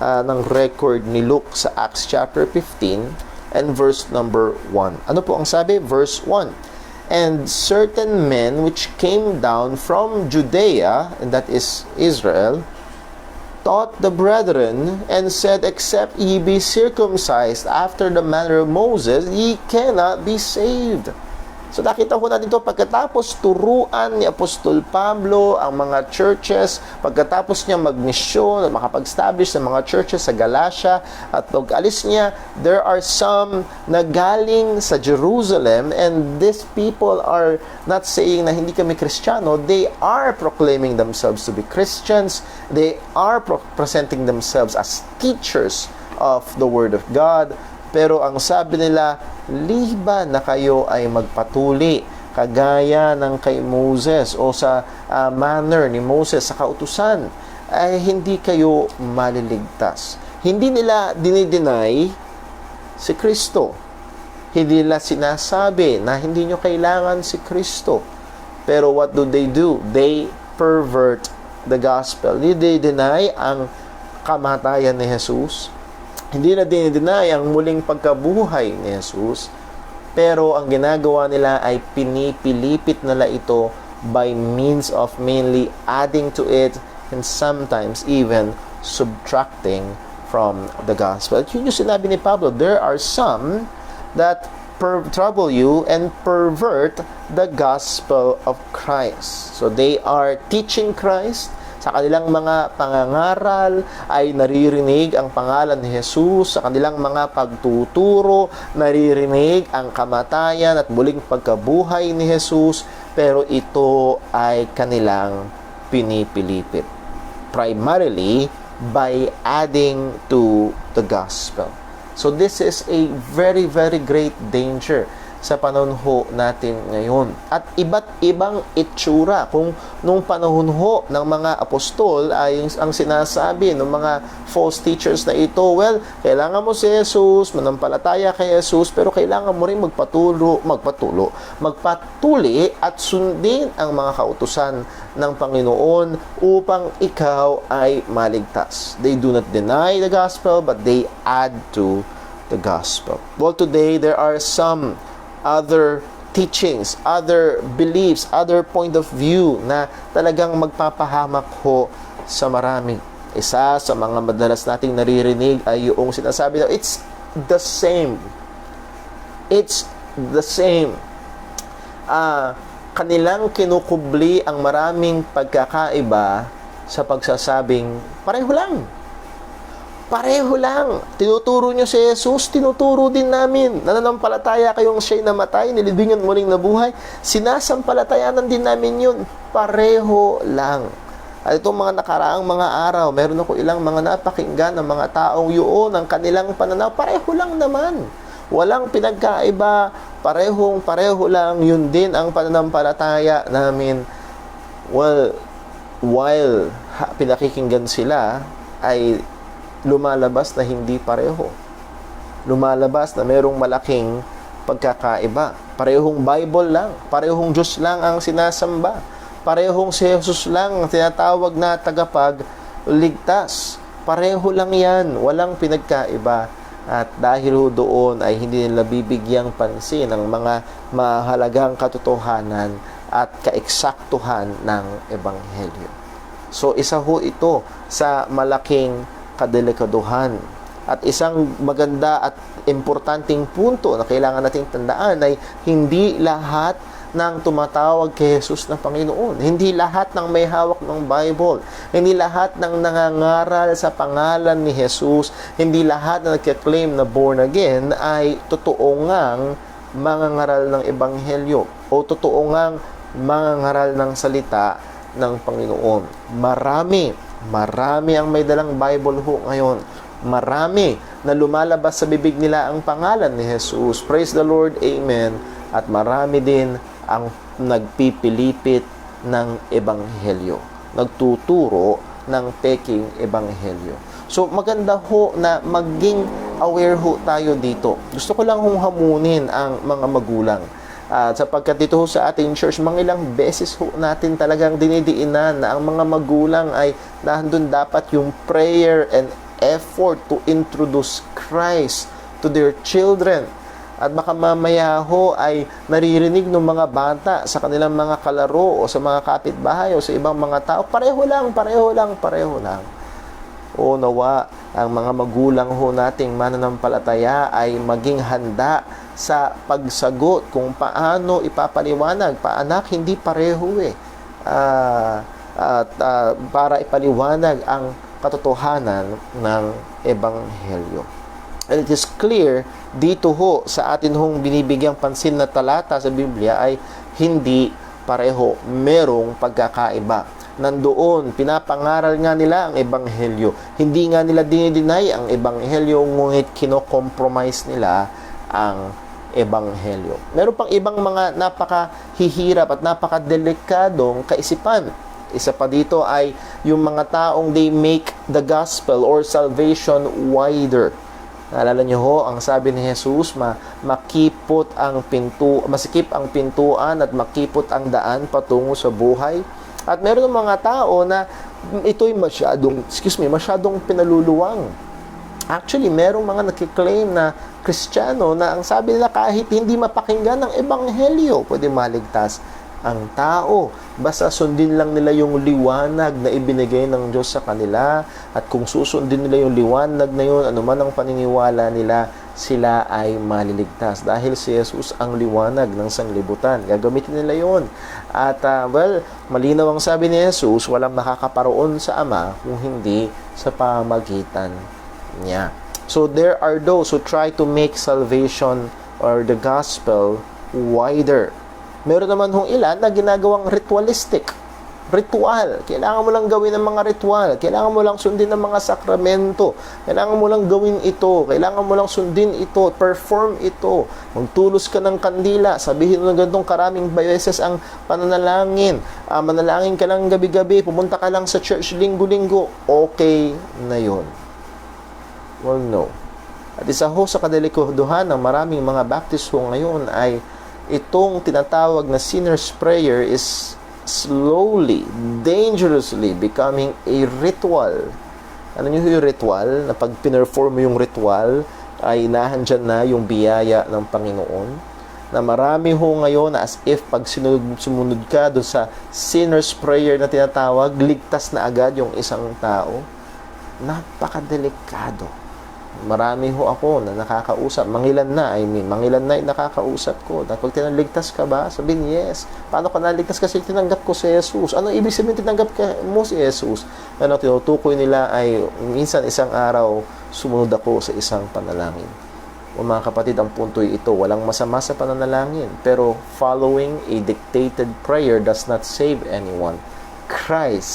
ng record ni Luke sa Acts chapter 15 and verse number 1. Ano po ang sabi? Verse 1. And certain men which came down from Judea, and that is Israel, taught the brethren, and said, except ye be circumcised after the manner of Moses, ye cannot be saved. So nakita ko natin ito pagkatapos turuan ni Apostol Pablo ang mga churches, pagkatapos niya magmisyon at makapag-establish ng mga churches sa Galatia, at pag-alis niya, there are some na galing sa Jerusalem, and these people are not saying na hindi kami Kristiyano. They are proclaiming themselves to be Christians. They are presenting themselves as teachers of the Word of God. Pero ang sabi nila, liban na kayo ay magpatuli kagaya ng kay Moses o sa manner ni Moses sa kautusan, ay hindi kayo maliligtas. Hindi nila dinideny si Kristo. Hindi nila sinasabi na hindi nyo kailangan si Kristo. Pero what do? They pervert the gospel. Hindi they deny ang kamatayan ni Jesus. Hindi na dinideny ang muling pagkabuhay ni Jesus. Pero ang ginagawa nila ay pinipilipit nila ito by means of mainly adding to it and sometimes even subtracting from the gospel. At yun yung sinabi ni Pablo, there are some that trouble you and pervert the gospel of Christ. So they are teaching Christ. Sa kanilang mga pangangaral ay naririnig ang pangalan ni Jesus. Sa kanilang mga pagtuturo, naririnig ang kamatayan at muling pagkabuhay ni Jesus. Pero ito ay kanilang pinipilipit. Primarily by adding to the gospel. So this is a very, very great danger sa panahon ho natin ngayon. At iba't ibang itsura. Kung nung panahon ho ng mga apostol ay ang sinasabi ng mga false teachers na ito, well, kailangan mo si Jesus, manampalataya kay Jesus, pero kailangan mo rin magpatuli at sundin ang mga kautusan ng Panginoon upang ikaw ay maligtas. They do not deny the gospel, but they add to the gospel. Well, today there are some other teachings, other beliefs, other point of view na talagang magpapahamak ho sa marami. Isa sa mga madalas nating naririnig ay yung sinasabi na it's the same. It's the same. Kanilang kinukubli ang maraming pagkakaiba sa pagsasabing pareho lang. Pareho lang. Tinuturo nyo si Jesus, tinuturo din namin. Nananampalataya kayong siya'y namatay, nilibingan muling nabuhay. Sinasampalatayanan din namin yun. Pareho lang. At itong mga nakaraang mga araw, meron ako ilang mga napakinggan ng mga taong yun, ang kanilang pananaw, pareho lang naman. Walang pinagkaiba, pareho lang, yun din ang pananampalataya namin. Well, while pinakikinggan sila, ay lumalabas na hindi pareho. Lumalabas na merong malaking pagkakaiba. Parehong Bible lang, parehong Diyos lang ang sinasamba. Parehong si Jesus lang ang tinatawag na tagapagligtas. Pareho lang yan, walang pinagkaiba. At dahil doon ay hindi nila bibigyang pansin ang mga mahalagang katotohanan at kaeksaktuhan ng Ebanghelyo. So isa ho ito sa malaking kadelikaduhan. At isang maganda at importanteng punto na kailangan nating tandaan ay hindi lahat ng tumatawag kay Jesus na Panginoon. Hindi lahat ng may hawak ng Bible. Hindi lahat ng nangangaral sa pangalan ni Jesus. Hindi lahat na nagka-claim na born again ay totoo ngang mangangaral ng Ebanghelyo o totoo ngang mangangaral ng salita ng Panginoon. Marami ang may dalang Bible ho ngayon. Marami na lumalabas sa bibig nila ang pangalan ni Jesus. Praise the Lord, Amen. At marami din ang nagpipilipit ng Ebanghelyo. Nagtuturo ng peking Ebanghelyo. So maganda ho na maging aware ho tayo dito. Gusto ko lang hong hamunin ang mga magulang. Sapagkat dito ho sa ating church, mga ilang beses ho natin talagang dinidiinan na ang mga magulang ay nandun dapat yung prayer and effort to introduce Christ to their children. At baka mamaya ho ay naririnig ng mga bata sa kanilang mga kalaro o sa mga kapitbahay o sa ibang mga tao, pareho lang. O nawa, ang mga magulang ho nating mananampalataya ay maging handa sa pagsagot kung paano ipapaliwanag. Paanak, hindi pareho para ipaliwanag ang katotohanan ng Ebanghelyo. And it is clear dito ho sa atin hong binibigyang pansin na talata sa Biblia ay hindi pareho, merong pagkakaiba. Nandoon, pinapangaral nga nila ang Ebanghelyo. Hindi nga nila dinideny ang Ebanghelyo, ngunit kino-compromise nila ang Ebanghelyo. Meron pang ibang mga napakahihirap at napakadelikadong kaisipan. Isa pa dito ay yung mga taong they make the gospel or salvation wider. Naalala niyo ho, ang sabi ni Jesus, masikip ang pintuan at makipot ang daan patungo sa buhay. At meron ng mga tao na ito'y masyadong pinaluluwang. Actually, merong mga nakiklaim na Kristiyano na ang sabi nila kahit hindi mapakinggan ng ebanghelyo, pwede maligtas ang tao. Basta sundin lang nila yung liwanag na ibinigay ng Diyos sa kanila. At kung susundin nila yung liwanag na yun, anuman ang paniniwala nila, sila ay maliligtas. Dahil si Jesus ang liwanag ng sanglibutan. Gagamitin nila yun. At malinaw ang sabi ni Jesus, walang makakaparoon sa Ama kung hindi sa pamagitan niya. So there are those who try to make salvation or the gospel wider. Meron naman hong ilan na ginagawang ritualistic. Ritual. Kailangan mo lang gawin ng mga ritual. Kailangan mo lang sundin ng mga sakramento. Kailangan mo lang gawin ito. Kailangan mo lang sundin ito. Perform ito. Magtulos ka ng kandila. Sabihin mo ng ganitong karaming beses ang pananalangin. Manalangin ka lang gabi-gabi. Pumunta ka lang sa church linggo-linggo. Okay na yun. Well, no. At isa ho sa kadalikuduhan ng maraming mga Baptist ho ngayon ay itong tinatawag na sinner's prayer is slowly, dangerously becoming a ritual. Ano yung ritual? Na pag pinerform mo yung ritual, ay nahandyan na yung biyaya ng Panginoon. Na marami ho ngayon na as if pag sumunod ka doon sa sinner's prayer na tinatawag, ligtas na agad yung isang tao. Napakadelikado. Marami ho ako na nakakausap. Mangilan na yung nakakausap ko. Pag tinaligtas ka ba? Sabihin, yes. Paano ka naligtas? Kasi tinanggap ko si Jesus. Ano ibig sabihin tinanggap mo si Jesus? Tinutukoy nila ay minsan isang araw sumunod ako sa isang panalangin. O mga kapatid, ang punto'y ito. Walang masama sa pananalangin. Pero following a dictated prayer does not save anyone. Christ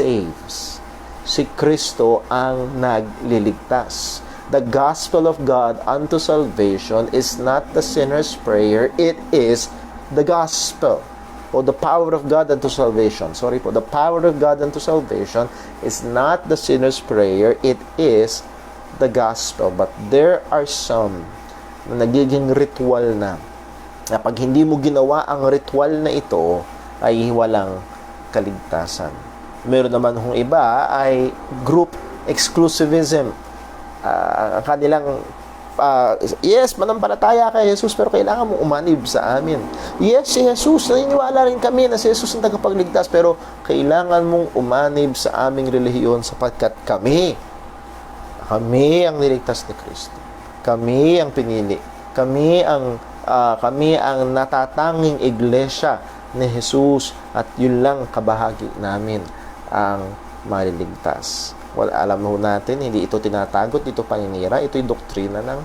saves. Si Kristo ang nagliligtas. The gospel of God unto salvation is not the sinner's prayer, it is the gospel. O the power of God unto salvation. The power of God unto salvation is not the sinner's prayer, it is the gospel. But there are some na nagiging ritual na pag hindi mo ginawa ang ritual na ito, ay walang kaligtasan. Meron naman hong iba ay group exclusivism. Ang kanilang yes, manampalataya kay Jesus, pero kailangan mong umanib sa amin. Yes, si Jesus, naniniwala rin kami na si Jesus ang tagapagligtas, pero kailangan mong umanib sa aming relihiyon sapagkat kami ang niligtas ni Kristo. Kami ang pinili. Kami ang natatanging iglesia ni Jesus, at yun lang kabahagi namin ang maliligtas. Well, alam mo natin, hindi ito tinatagot, ito paninira, ito'y doktrina ng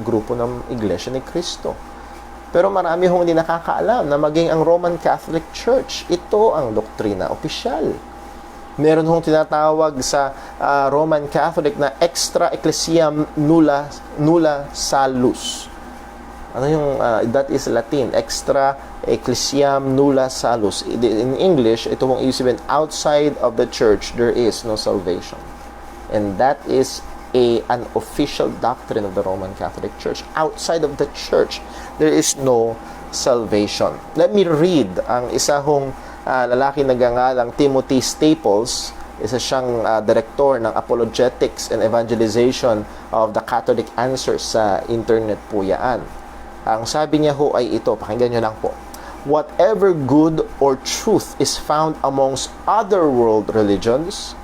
grupo ng Iglesia ni Cristo. Pero marami hong hindi nakakaalam na maging ang Roman Catholic Church, ito ang doktrina opisyal. Meron hong tinatawag sa Roman Catholic na extra ecclesiam nulla salus. Ano yung, that is Latin, extra ecclesiam nulla salus. In English, ito mong isipin, outside of the church, there is no salvation. And that is an official doctrine of the Roman Catholic Church. Outside of the church, there is no salvation. Let me read ang isa hong lalaki na gangalang Timothy Staples. Isa siyang director ng apologetics and evangelization of the Catholic Answers sa internet po yan. Ang sabi niya ho ay ito, pakinggan nyo lang po. Whatever good or truth is found amongst other world religions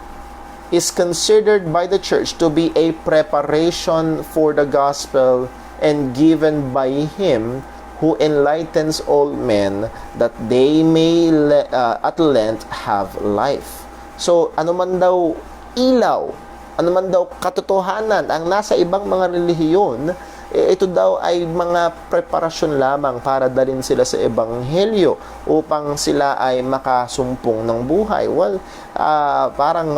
is considered by the church to be a preparation for the gospel and given by Him who enlightens all men that they may at length have life. So, ano man daw ilaw, ano man daw katotohanan ang nasa ibang mga relihiyon, ito daw ay mga preparasyon lamang para dalhin sila sa ebanghelyo upang sila ay makasumpong ng buhay. Well, parang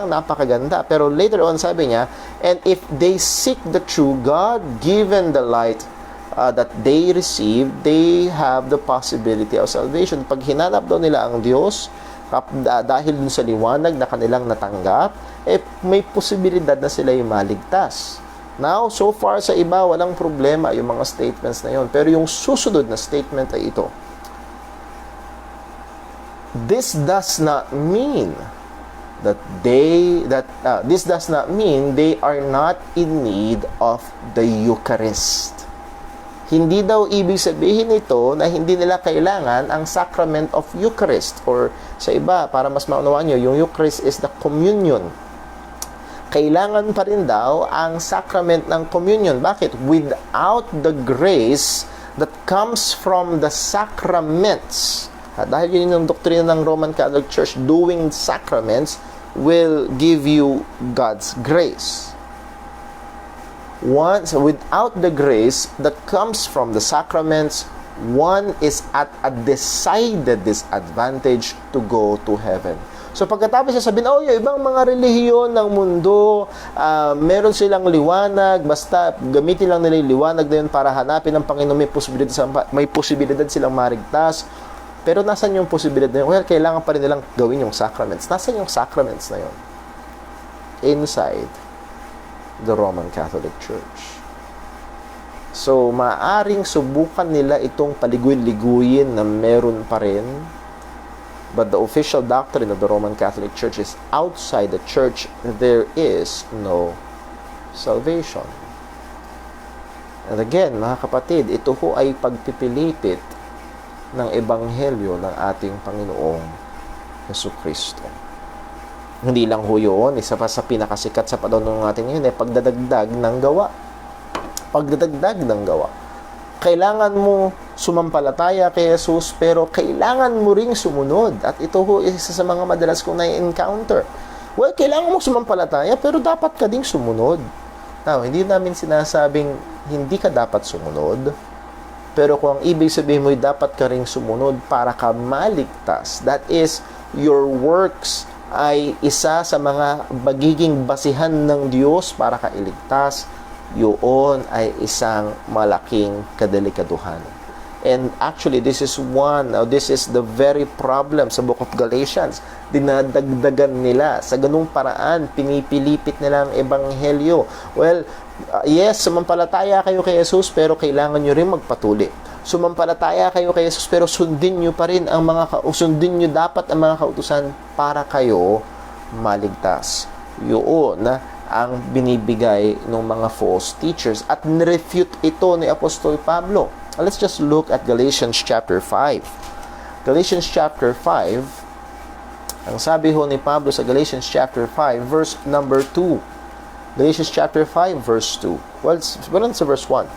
napakaganda. Pero later on sabi niya, and if they seek the true God, given the light that they receive, they have the possibility of salvation. Pag hinanap daw nila ang Diyos, dahil dun sa liwanag na kanilang natanggap, may posibilidad na sila ay maligtas. Now, so far sa iba, walang problema yung mga statements na yon. Pero yung susunod na statement ay ito. This does not mean this does not mean they are not in need of the Eucharist. Hindi daw ibig sabihin ito na hindi nila kailangan ang sacrament of Eucharist. Or sa iba, para mas maunawaan nyo, yung Eucharist is the communion. Kailangan pa rin daw ang sacrament ng communion. Bakit? Without the grace that comes from the sacraments. At dahil yun yung doktrina ng Roman Catholic Church, doing sacraments will give you God's grace. Without the grace that comes from the sacraments, one is at a decided disadvantage to go to heaven. So pagkatapos sasabihin, yung ibang mga relihiyon ng mundo, meron silang liwanag, basta gamitin lang nila yung liwanag na yun para hanapin ng Panginoon, may posibilidad silang marigtas. Pero nasan yung posibilidad na yun? Well, kailangan pa rin nilang gawin yung sacraments. Nasan yung sacraments na yun? Inside the Roman Catholic Church. So, maaring subukan nila itong paliguin-liguyin na meron pa rin. But the official doctrine of the Roman Catholic Church is outside the church, there is no salvation. And again, mga kapatid, ito ho ay pagpipilipit ng ebanghelyo ng ating Panginoong Jesucristo. Hindi lang ho yun, isa pa sa pinakasikat sa panahon natin ngayon ay pagdadagdag ng gawa. Pagdadagdag ng gawa. Kailangan mo sumampalataya kay Jesus, pero kailangan mo ring sumunod. At ito ho, isa sa mga madalas kong na-encounter. Well, kailangan mo sumampalataya, pero dapat ka ding sumunod. Now, hindi namin sinasabing hindi ka dapat sumunod, pero kung ang ibig sabihin mo ay dapat ka ring sumunod para ka maligtas, that is, your works ay isa sa mga magiging basihan ng Diyos para ka iligtas, yun ay isang malaking kadelikaduhan. And actually, this is the very problem sa Book of Galatians. Dinadagdagan nila. Sa ganung paraan, pinipilipit nila ang ebanghelyo. Well, yes, sumampalataya kayo kay Jesus, pero kailangan nyo rin magpatuli. Sumampalataya kayo kay Jesus, pero sundin nyo pa rin sundin nyo dapat ang mga kautusan para kayo maligtas. Yun ang binibigay ng mga false teachers at nirefute ito ni Apostol Pablo. Let's just look at Galatians chapter 5. Galatians chapter 5, ang sabi ho ni Pablo sa Galatians chapter 5, verse number 2. Galatians chapter 5, verse 2. Well, sa verse 1.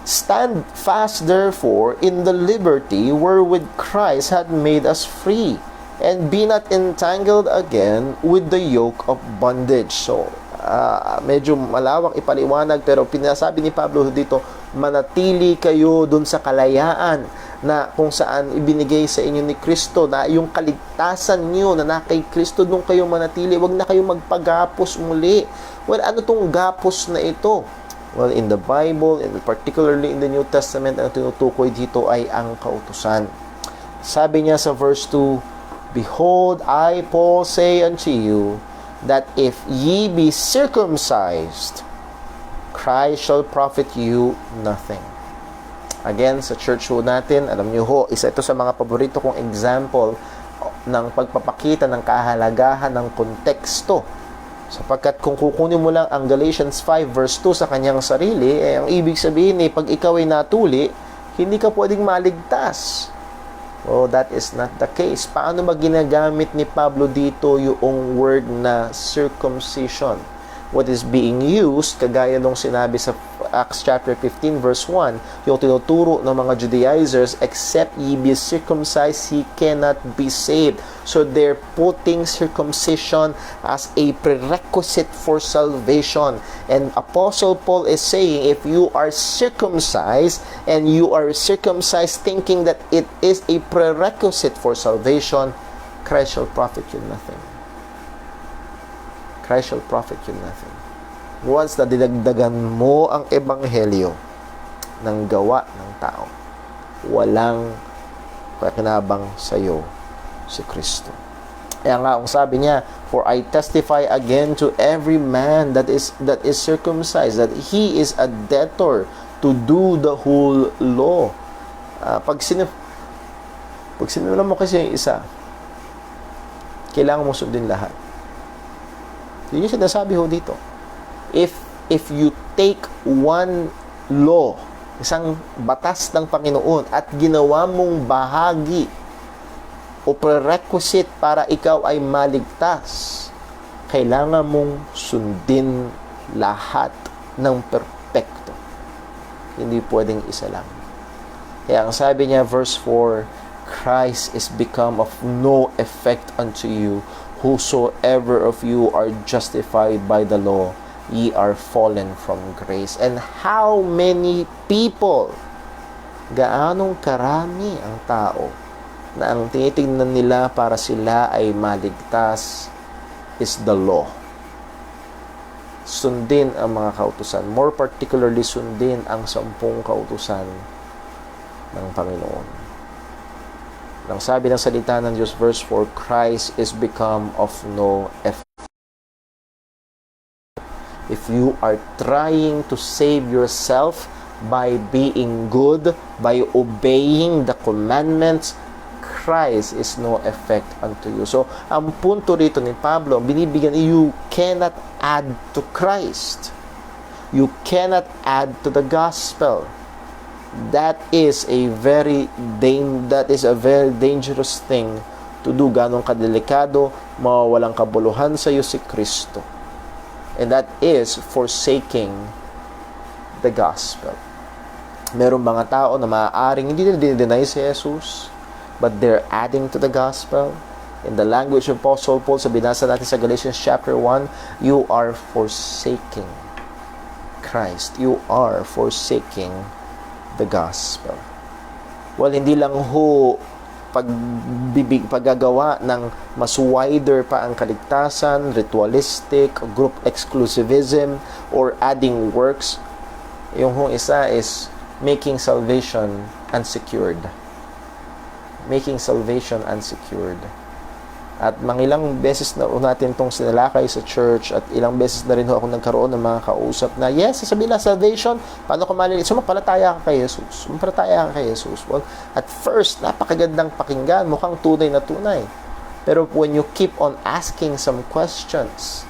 Stand fast, therefore, in the liberty wherewith Christ had made us free, and be not entangled again with the yoke of bondage. So, medyo malawak ipaliwanag, pero pinasabi ni Pablo dito, manatili kayo dun sa kalayaan na kung saan ibinigay sa inyo ni Kristo, na yung kaligtasan nyo na kay Kristo, dun kayo manatili, wag na kayo magpagapos muli. Well, ano tong gapos na ito? Well, in the Bible, and particularly in the New Testament, ang tinutukoy dito ay ang kautusan. Sabi niya sa verse 2, Behold, I, Paul, say unto you, that if ye be circumcised, Christ shall profit you nothing. Again, sa church ho natin, alam nyo ho, isa ito sa mga paborito kong example ng pagpapakita ng kahalagahan ng konteksto. Sapagkat kung kukunin mo lang ang Galatians 5 verse 2 sa kanyang sarili, ang ibig sabihin pag ikaw ay natuli, hindi ka pwedeng maligtas. Oh, that is not the case. Paano ba ginagamit ni Pablo dito yung word na circumcision? What is being used, kagaya nung sinabi sa Acts chapter 15 verse 1, yung tinuturo ng mga Judaizers, except ye be circumcised, he cannot be saved. So they're putting circumcision as a prerequisite for salvation. And Apostle Paul is saying, if you are circumcised, and you are circumcised thinking that it is a prerequisite for salvation, Christ shall profit you nothing. Christ shall profit you nothing. Once na dinagdagan mo ang ebanghelyo ng gawa ng tao, walang pakinabang sa iyo si Kristo. Kaya nga, ang sabi niya, for I testify again to every man that is circumcised, that he is a debtor to do the whole law. Pag sinulan mo kasi yung isa, kailangan mo sundin lahat. Yun yung sinasabi ho dito. If you take one law, isang batas ng Panginoon, at ginawa mong bahagi o prerequisite para ikaw ay maligtas, kailangan mong sundin lahat ng perpekto. Hindi pwedeng isa lang. Kaya ang sabi niya, verse 4, Christ is become of no effect unto you. Whosoever of you are justified by the law, ye are fallen from grace. And how many people, gaanong karami ang tao na ang tinitingnan nila para sila ay maligtas is the law. Sundin ang mga kautusan. More particularly, sundin ang 10 kautusan ng Panginoon. Nang sabi ng salita ng Diyos, verse 4, Christ is become of no effect. If you are trying to save yourself by being good, by obeying the commandments, Christ is no effect unto you. So, ang punto rito ni Pablo, binibigyan, you cannot add to Christ. You cannot add to the gospel. That is a very dangerous thing to do. Ganong kadelikado, mawawalang kabuluhan sa iyo si Kristo. And that is forsaking the gospel. Merong mga tao na maaaring hindi nila dinideny si Jesus, but they're adding to the gospel. In the language of Apostle Paul, sa binasa natin sa Galatians chapter 1, you are forsaking Christ. You are forsaking the gospel. Well, hindi lang ho paggagawa ng mas wider pa ang kaligtasan, ritualistic, group exclusivism, or adding works. Yung ho isa is making salvation unsecured. Making salvation unsecured. At mangilang beses na natin itong sinalakay sa church, at ilang beses na rin ako nagkaroon ng mga kausap na, yes, sasabihin na salvation, paano ko maliliit? Sumampalataya ka kay Jesus. Sumampalataya ka kay Jesus. Well, at first, napakagandang pakinggan, mukhang tunay na tunay. Pero when you keep on asking some questions,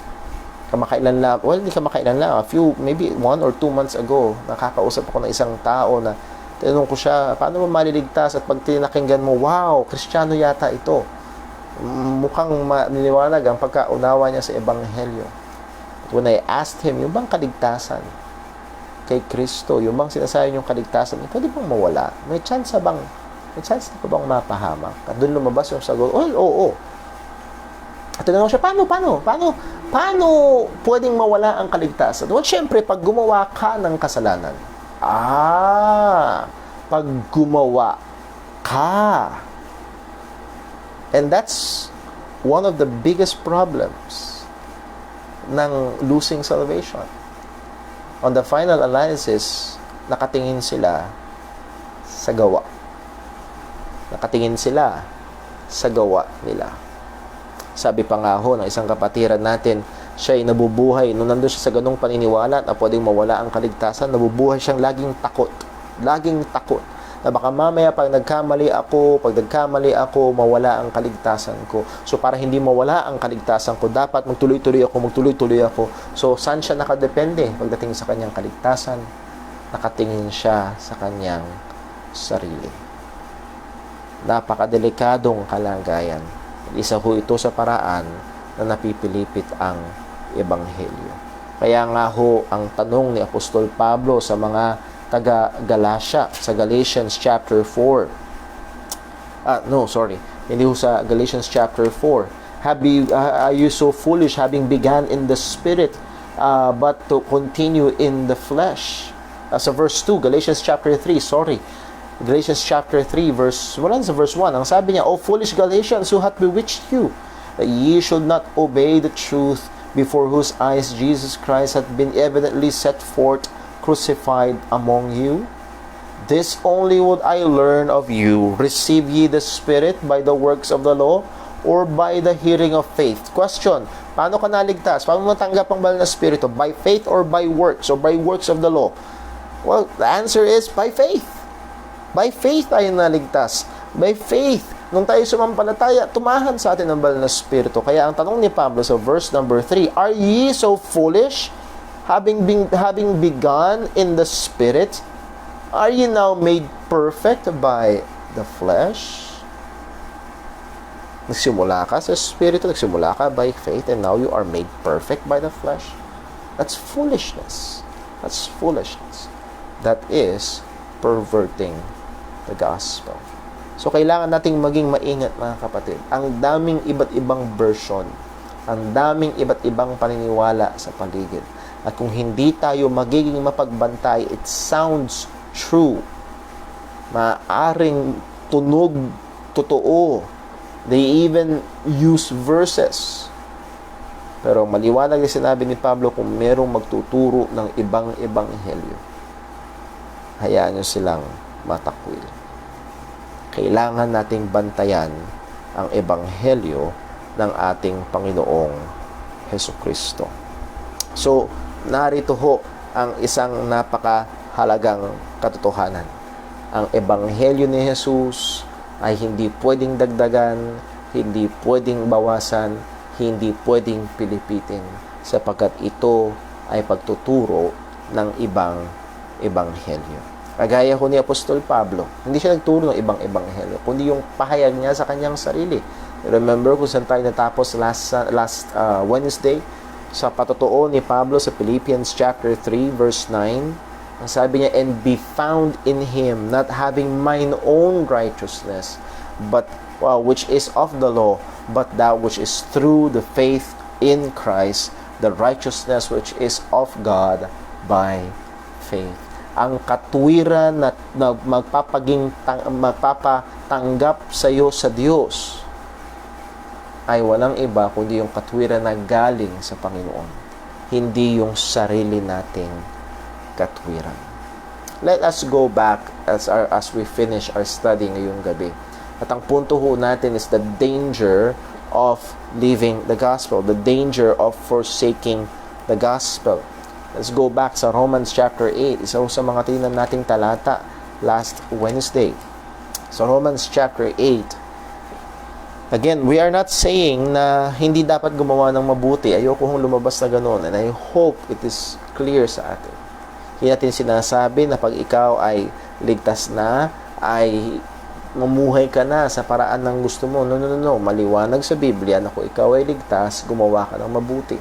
kamakailan lang, well, hindi kamakailan lang, maybe 1 or 2 months ago, nakakausap ako ng isang tao na, tinanong ko siya, paano mo maliligtas? At pag tinakinggan mo, wow, Kristiyano yata ito. Mukhang maniniwanag ang pagkaunawa niya sa Ebanghelyo. When I asked him, yung bang kaligtasan kay Kristo, yung bang sinasabi yung kaligtasan, pwede bang mawala? May chance na bang bang mapahamak? At doon lumabas yung sagot, oo. At tinanong siya, paano pwedeng mawala ang kaligtasan? Well, syempre, pag gumawa ka ng kasalanan. Pag gumawa ka. And that's one of the biggest problems ng losing salvation. On the final analysis, nakatingin sila sa gawa. Nakatingin sila sa gawa nila. Sabi pa nga ho ng isang kapatiran natin, siya ay nabubuhay. Nung nandun siya sa ganung paniniwala na pwedeng mawala ang kaligtasan, nabubuhay siyang laging takot. Laging takot. Na baka mamaya pag nagkamali ako, mawala ang kaligtasan ko. So para hindi mawala ang kaligtasan ko, dapat magtuloy-tuloy ako. So saan siya nakadepende pagdating sa kanyang kaligtasan? Nakatingin siya sa kanyang sarili. Napakadelikadong kalagayan. Isa ho ito sa paraan na napipilipit ang Ebanghelyo. Kaya nga ho, ang tanong ni Apostol Pablo sa mga taga-Galatia, sa Galatians chapter 4. Hindi ho sa Galatians chapter 4. Are you so foolish, having begun in the spirit, but to continue in the flesh? Sa verse 2, Galatians chapter 3, Galatians chapter 3, verse 1. Ang sabi niya, O foolish Galatians, who hath bewitched you, that ye should not obey the truth, before whose eyes Jesus Christ hath been evidently set forth, crucified among you? This only would I learn of you. Receive ye the Spirit by the works of the law, or by the hearing of faith? Question, paano ka naligtas? Paano matanggap ang banal na Espiritu? By faith or by works? Or by works of the law? Well, the answer is by faith. By faith tayo naligtas. By faith, nung tayo sumampalataya, tumahan sa atin ang banal na Espiritu. Kaya ang tanong ni Pablo sa verse number 3, are ye so foolish, having begun in the Spirit, are ye now made perfect by the flesh? Nagsimula ka sa Espiritu, nagsimula ka by faith, and now you are made perfect by the flesh? That's foolishness. That's foolishness. That is perverting the gospel. So, kailangan nating maging maingat, mga kapatid. Ang daming iba't ibang version, ang daming iba't ibang paniniwala sa paligid. At kung hindi tayo magiging mapagbantay, it sounds true. Maaring tunog, totoo. They even use verses. Pero maliwanag yung sinabi ni Pablo, kung merong magtuturo ng ibang ebanghelyo, hayaan nyo silang matakwil. Kailangan nating bantayan ang ebanghelyo ng ating Panginoong Hesukristo. So, narito ho ang isang napakahalagang katotohanan. Ang ebanghelyo ni Jesus ay hindi pwedeng dagdagan, hindi pwedeng bawasan, hindi pwedeng pilipitin, sapagkat ito ay pagtuturo ng ibang ebanghelyo. Kagaya ho ni Apostol Pablo, hindi siya nagturo ng ibang ebanghelyo, kundi yung pahayag niya sa kanyang sarili. Remember kung saan tayo natapos last Wednesday? Sa patotoo ni Pablo sa Philippians chapter 3 verse 9, ang sabi niya, and be found in Him, not having mine own righteousness, but which is of the law, but that which is through the faith in Christ, the righteousness which is of God by faith. Ang katwiran na magpapatanggap sa iyo sa Diyos ay walang iba kundi yung katwiran na galing sa Panginoon, hindi yung sarili nating katwiran. Let us go back as we finish our study ngayong gabi. At ang punto ho natin is the danger of leaving the gospel, the danger of forsaking the gospel. Let's go back sa Romans chapter 8. Isa sa mga tinignan nating talata last Wednesday. Sa Romans chapter 8. Again, we are not saying na hindi dapat gumawa ng mabuti. Ayoko kong lumabas na ganoon. And I hope it is clear sa atin. Hindi natin sinasabi na pag ikaw ay ligtas na, ay mamuhay ka na sa paraan ng gusto mo. No. Maliwanag sa Biblia na kung ikaw ay ligtas, gumawa ka ng mabuti.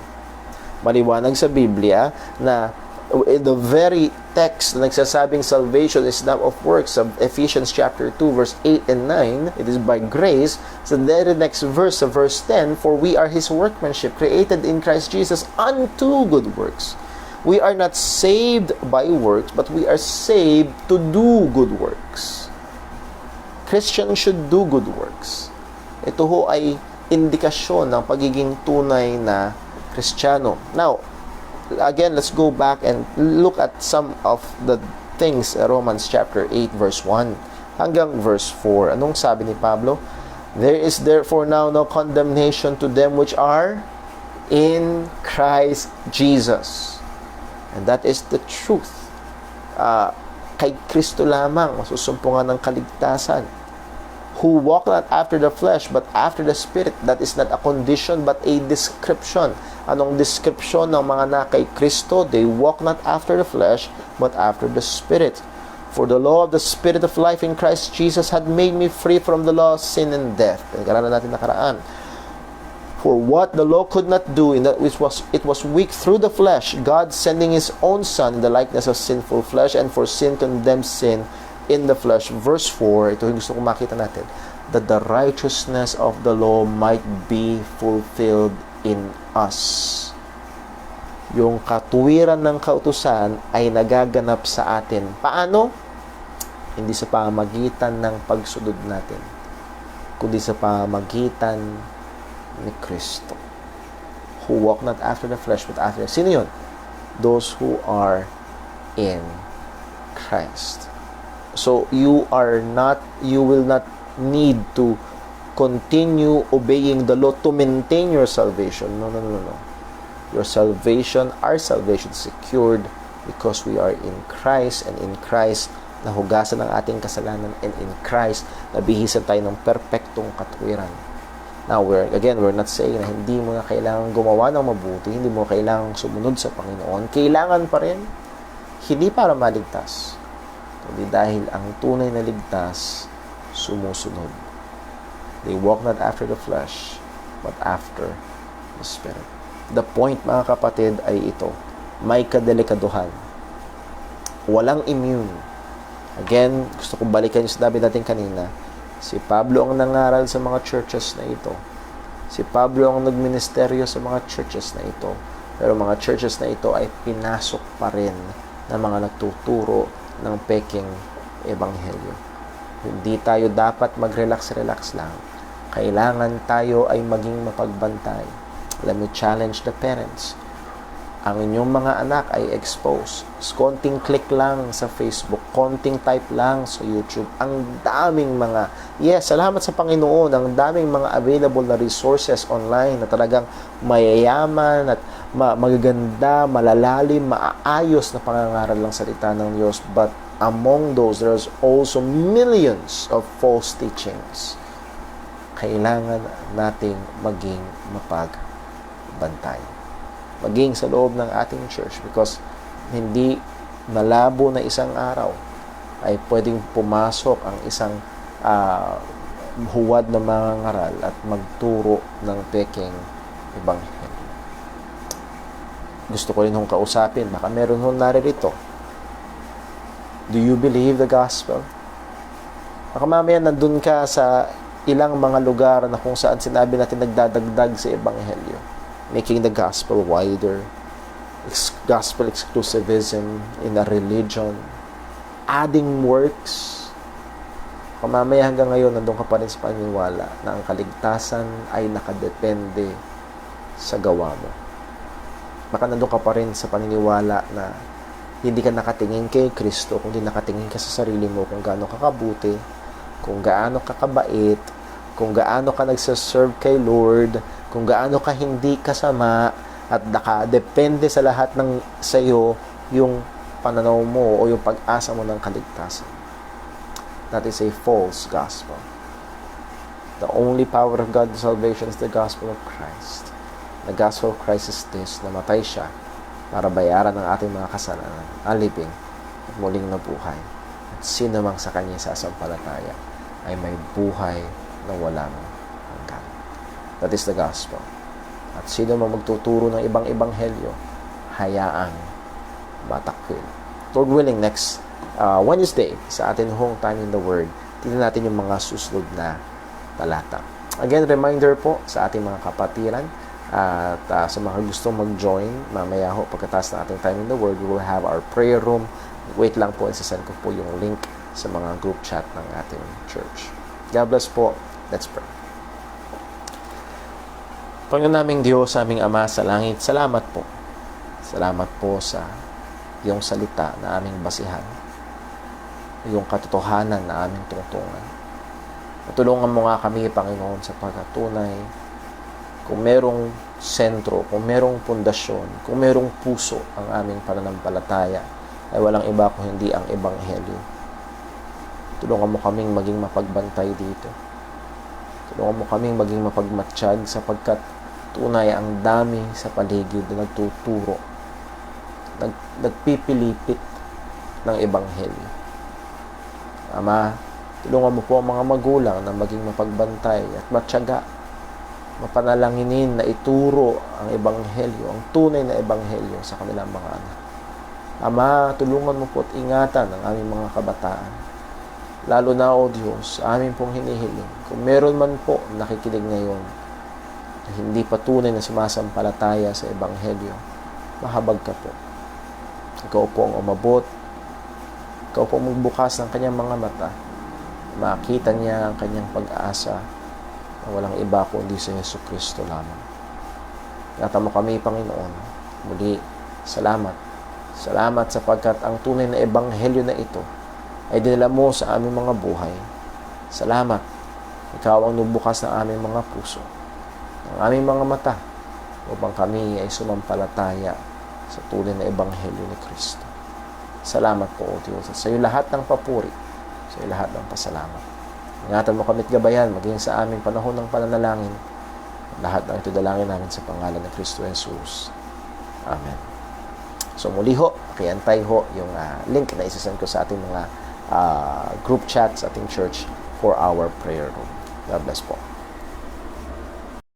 Maliwanag sa Biblia na the very text na nagsasabing salvation is not of works, of Ephesians chapter 2 verse 8 and 9, it is by grace. So the next verse, verse 10, for we are His workmanship, created in Christ Jesus unto good works. We are not saved by works, but we are saved to do good works. Christians should do good works. Ito ho ay indikasyon ng pagiging tunay na Kristiyano. Now, again, let's go back and look at some of the things, Romans chapter 8 verse 1 hanggang verse 4. Anong sabi ni Pablo? There is therefore now no condemnation to them which are in Christ Jesus. And that is the truth. Kay Kristo lamang masusumpungan ng kaligtasan. Who walk not after the flesh, but after the Spirit. That is not a condition, but a description. Anong description ng mga na kay Kristo? They walk not after the flesh, but after the Spirit. For the law of the Spirit of life in Christ Jesus had made me free from the law of sin and death. Pinag-aralan natin nakaraan. For what the law could not do, in that it was weak through the flesh, God sending His own Son in the likeness of sinful flesh, and for sin condemned sin in the flesh. Verse 4, ito yung gusto kong makita natin, that the righteousness of the law might be fulfilled in us. Yung katuwiran ng kautusan ay nagaganap sa atin. Paano? Hindi sa pamamagitan ng pagsunod natin, kundi sa pamamagitan ni Kristo. Who walk not after the flesh, but after. Sino yun? Those who are in Christ. So, you will not need to continue obeying the law to maintain your salvation. No. Your salvation, our salvation is secured because we are in Christ, and in Christ, nahugasan ang ating kasalanan, and in Christ, nabihisan tayo ng perpektong katwiran. Now, we're not saying na hindi mo na kailangan gumawa ng mabuti, hindi mo kailangan sumunod sa Panginoon. Kailangan pa rin, hindi para maligtas, kundi dahil ang tunay na ligtas, sumusunod. They walk not after the flesh, but after the Spirit. The point, mga kapatid, ay ito. May kadelikaduhan. Walang immune. Again, gusto kong balikan yung sinabi natin kanina. Si Pablo ang nangaral sa mga churches na ito. Si Pablo ang nagministeryo sa mga churches na ito. Pero mga churches na ito ay pinasok pa rin ng mga nagtuturo ng peking ebanghelyo. Hindi tayo dapat mag-relax lang. Kailangan tayo ay maging mapagbantay. Let me challenge the parents. Ang inyong mga anak ay exposed. Konting click lang sa Facebook, konting type lang sa YouTube. Ang daming mga, salamat sa Panginoon, ang daming mga available na resources online na talagang mayayaman at magaganda, malalalim, maayos na pangangaral ng salita ng Diyos. But among those, there's also millions of false teachings. Kailangan nating maging mapagbantay. Maging sa loob ng ating church, because hindi malabo na isang araw ay pwedeng pumasok ang isang huwad na mga ngaral at magturo ng peking ebanghelyo. Gusto ko rin hong kausapin, baka meron hong naririto. Do you believe the gospel? Baka mamaya nandun ka sa ilang mga lugar na kung saan sinabi natin nagdadagdag sa ebanghelyo, making the gospel wider, gospel exclusivism in a religion, adding works. Mamaya hanggang ngayon, nandun ka pa rin sa paniniwala na ang kaligtasan ay nakadepende sa gawa mo. Baka nandun ka pa rin sa paniniwala na hindi ka nakatingin kay Kristo, kundi nakatingin ka sa sarili mo kung gaano ka kabuti, kung gaano ka kabait, kung gaano ka nagsaserve kay Lord, kung gaano ka hindi kasama, at nakadepende sa lahat ng sayo yung pananaw mo o yung pag-asa mo ng kaligtasan. That is a false gospel. The only power of God's salvation is the gospel of Christ. The gospel of Christ is this: namatay siya para bayaran ang ating mga kasalanan, alipin at muling nabuhay. At sino mang sa kanya sasampalataya ay may buhay na walang hanggan. That is the gospel. At sino mang magtuturo ng ibang ebanghelyo, hayaang matakwil. Lord willing, next Wednesday, sa atin hong Time in the Word, tingnan natin yung mga susunod na talata. Again, reminder po sa ating mga kapatiran at sa mga gustong mag-join, mamaya ho, pagkatapos ng ating Time in the Word, we will have our prayer room. Wait lang po, isasend ko po yung link sa mga group chat ng ating church. God bless po. Let's pray. Panginoon naming Diyos, aming Ama sa langit, salamat po. Salamat po sa iyong salita na aming basihan, iyong katotohanan na aming tungtungan. Matulungan mo nga kami, Panginoon, sa pagkatunay kung merong sentro, kung merong pundasyon, kung merong puso ang aming pananampalataya, ay walang iba kung hindi ang ebanghelyo. Tulungan mo kaming maging mapagbantay dito. Tulungan mo kaming maging mapagmatsyag, sapagkat tunay ang dami sa paligid na nagtuturo, nagpipilipit ng ebanghelyo. Ama, tulungan mo po ang mga magulang na maging mapagbantay at matyaga, mapanalanginin na ituro ang ebanghelyo, ang tunay na ebanghelyo sa kanilang mga anak. Ama, tulungan mo po at ingatan ang aming mga kabataan. Lalo na, O Diyos, amin pong hinihiling, kung meron man po nakikinig ngayon na hindi pa tunay na sumasampalataya sa ebanghelyo, mahabag ka po. Ikaw po ang umabot. Ikaw po magbukas ng kanyang mga mata. Makita niya ang kanyang pag-asa na walang iba kundi sa Jesucristo lamang. Ingatan mo kami, Panginoon. Muli, salamat. Salamat sapagkat ang tunay na ebanghelyo na ito ay dinala mo sa aming mga buhay. Salamat Ikaw ang nubukas ng aming mga puso, ng aming mga mata, upang kami ay sumampalataya sa tunay na ebanghelyo ni Kristo. Salamat po, O Diyos, at sa iyo lahat ng papuri, sa iyo lahat ng pasalamat. Ingatan mo kami at gabayan, maging sa aming panahon ng pananalangin. Lahat ng ito dalangin namin sa pangalan ng Kristo Jesus. Amen. So muli ho, pakiantay ho yung link na isasend ko sa ating mga group chat sa ating church for our prayer room. God bless po.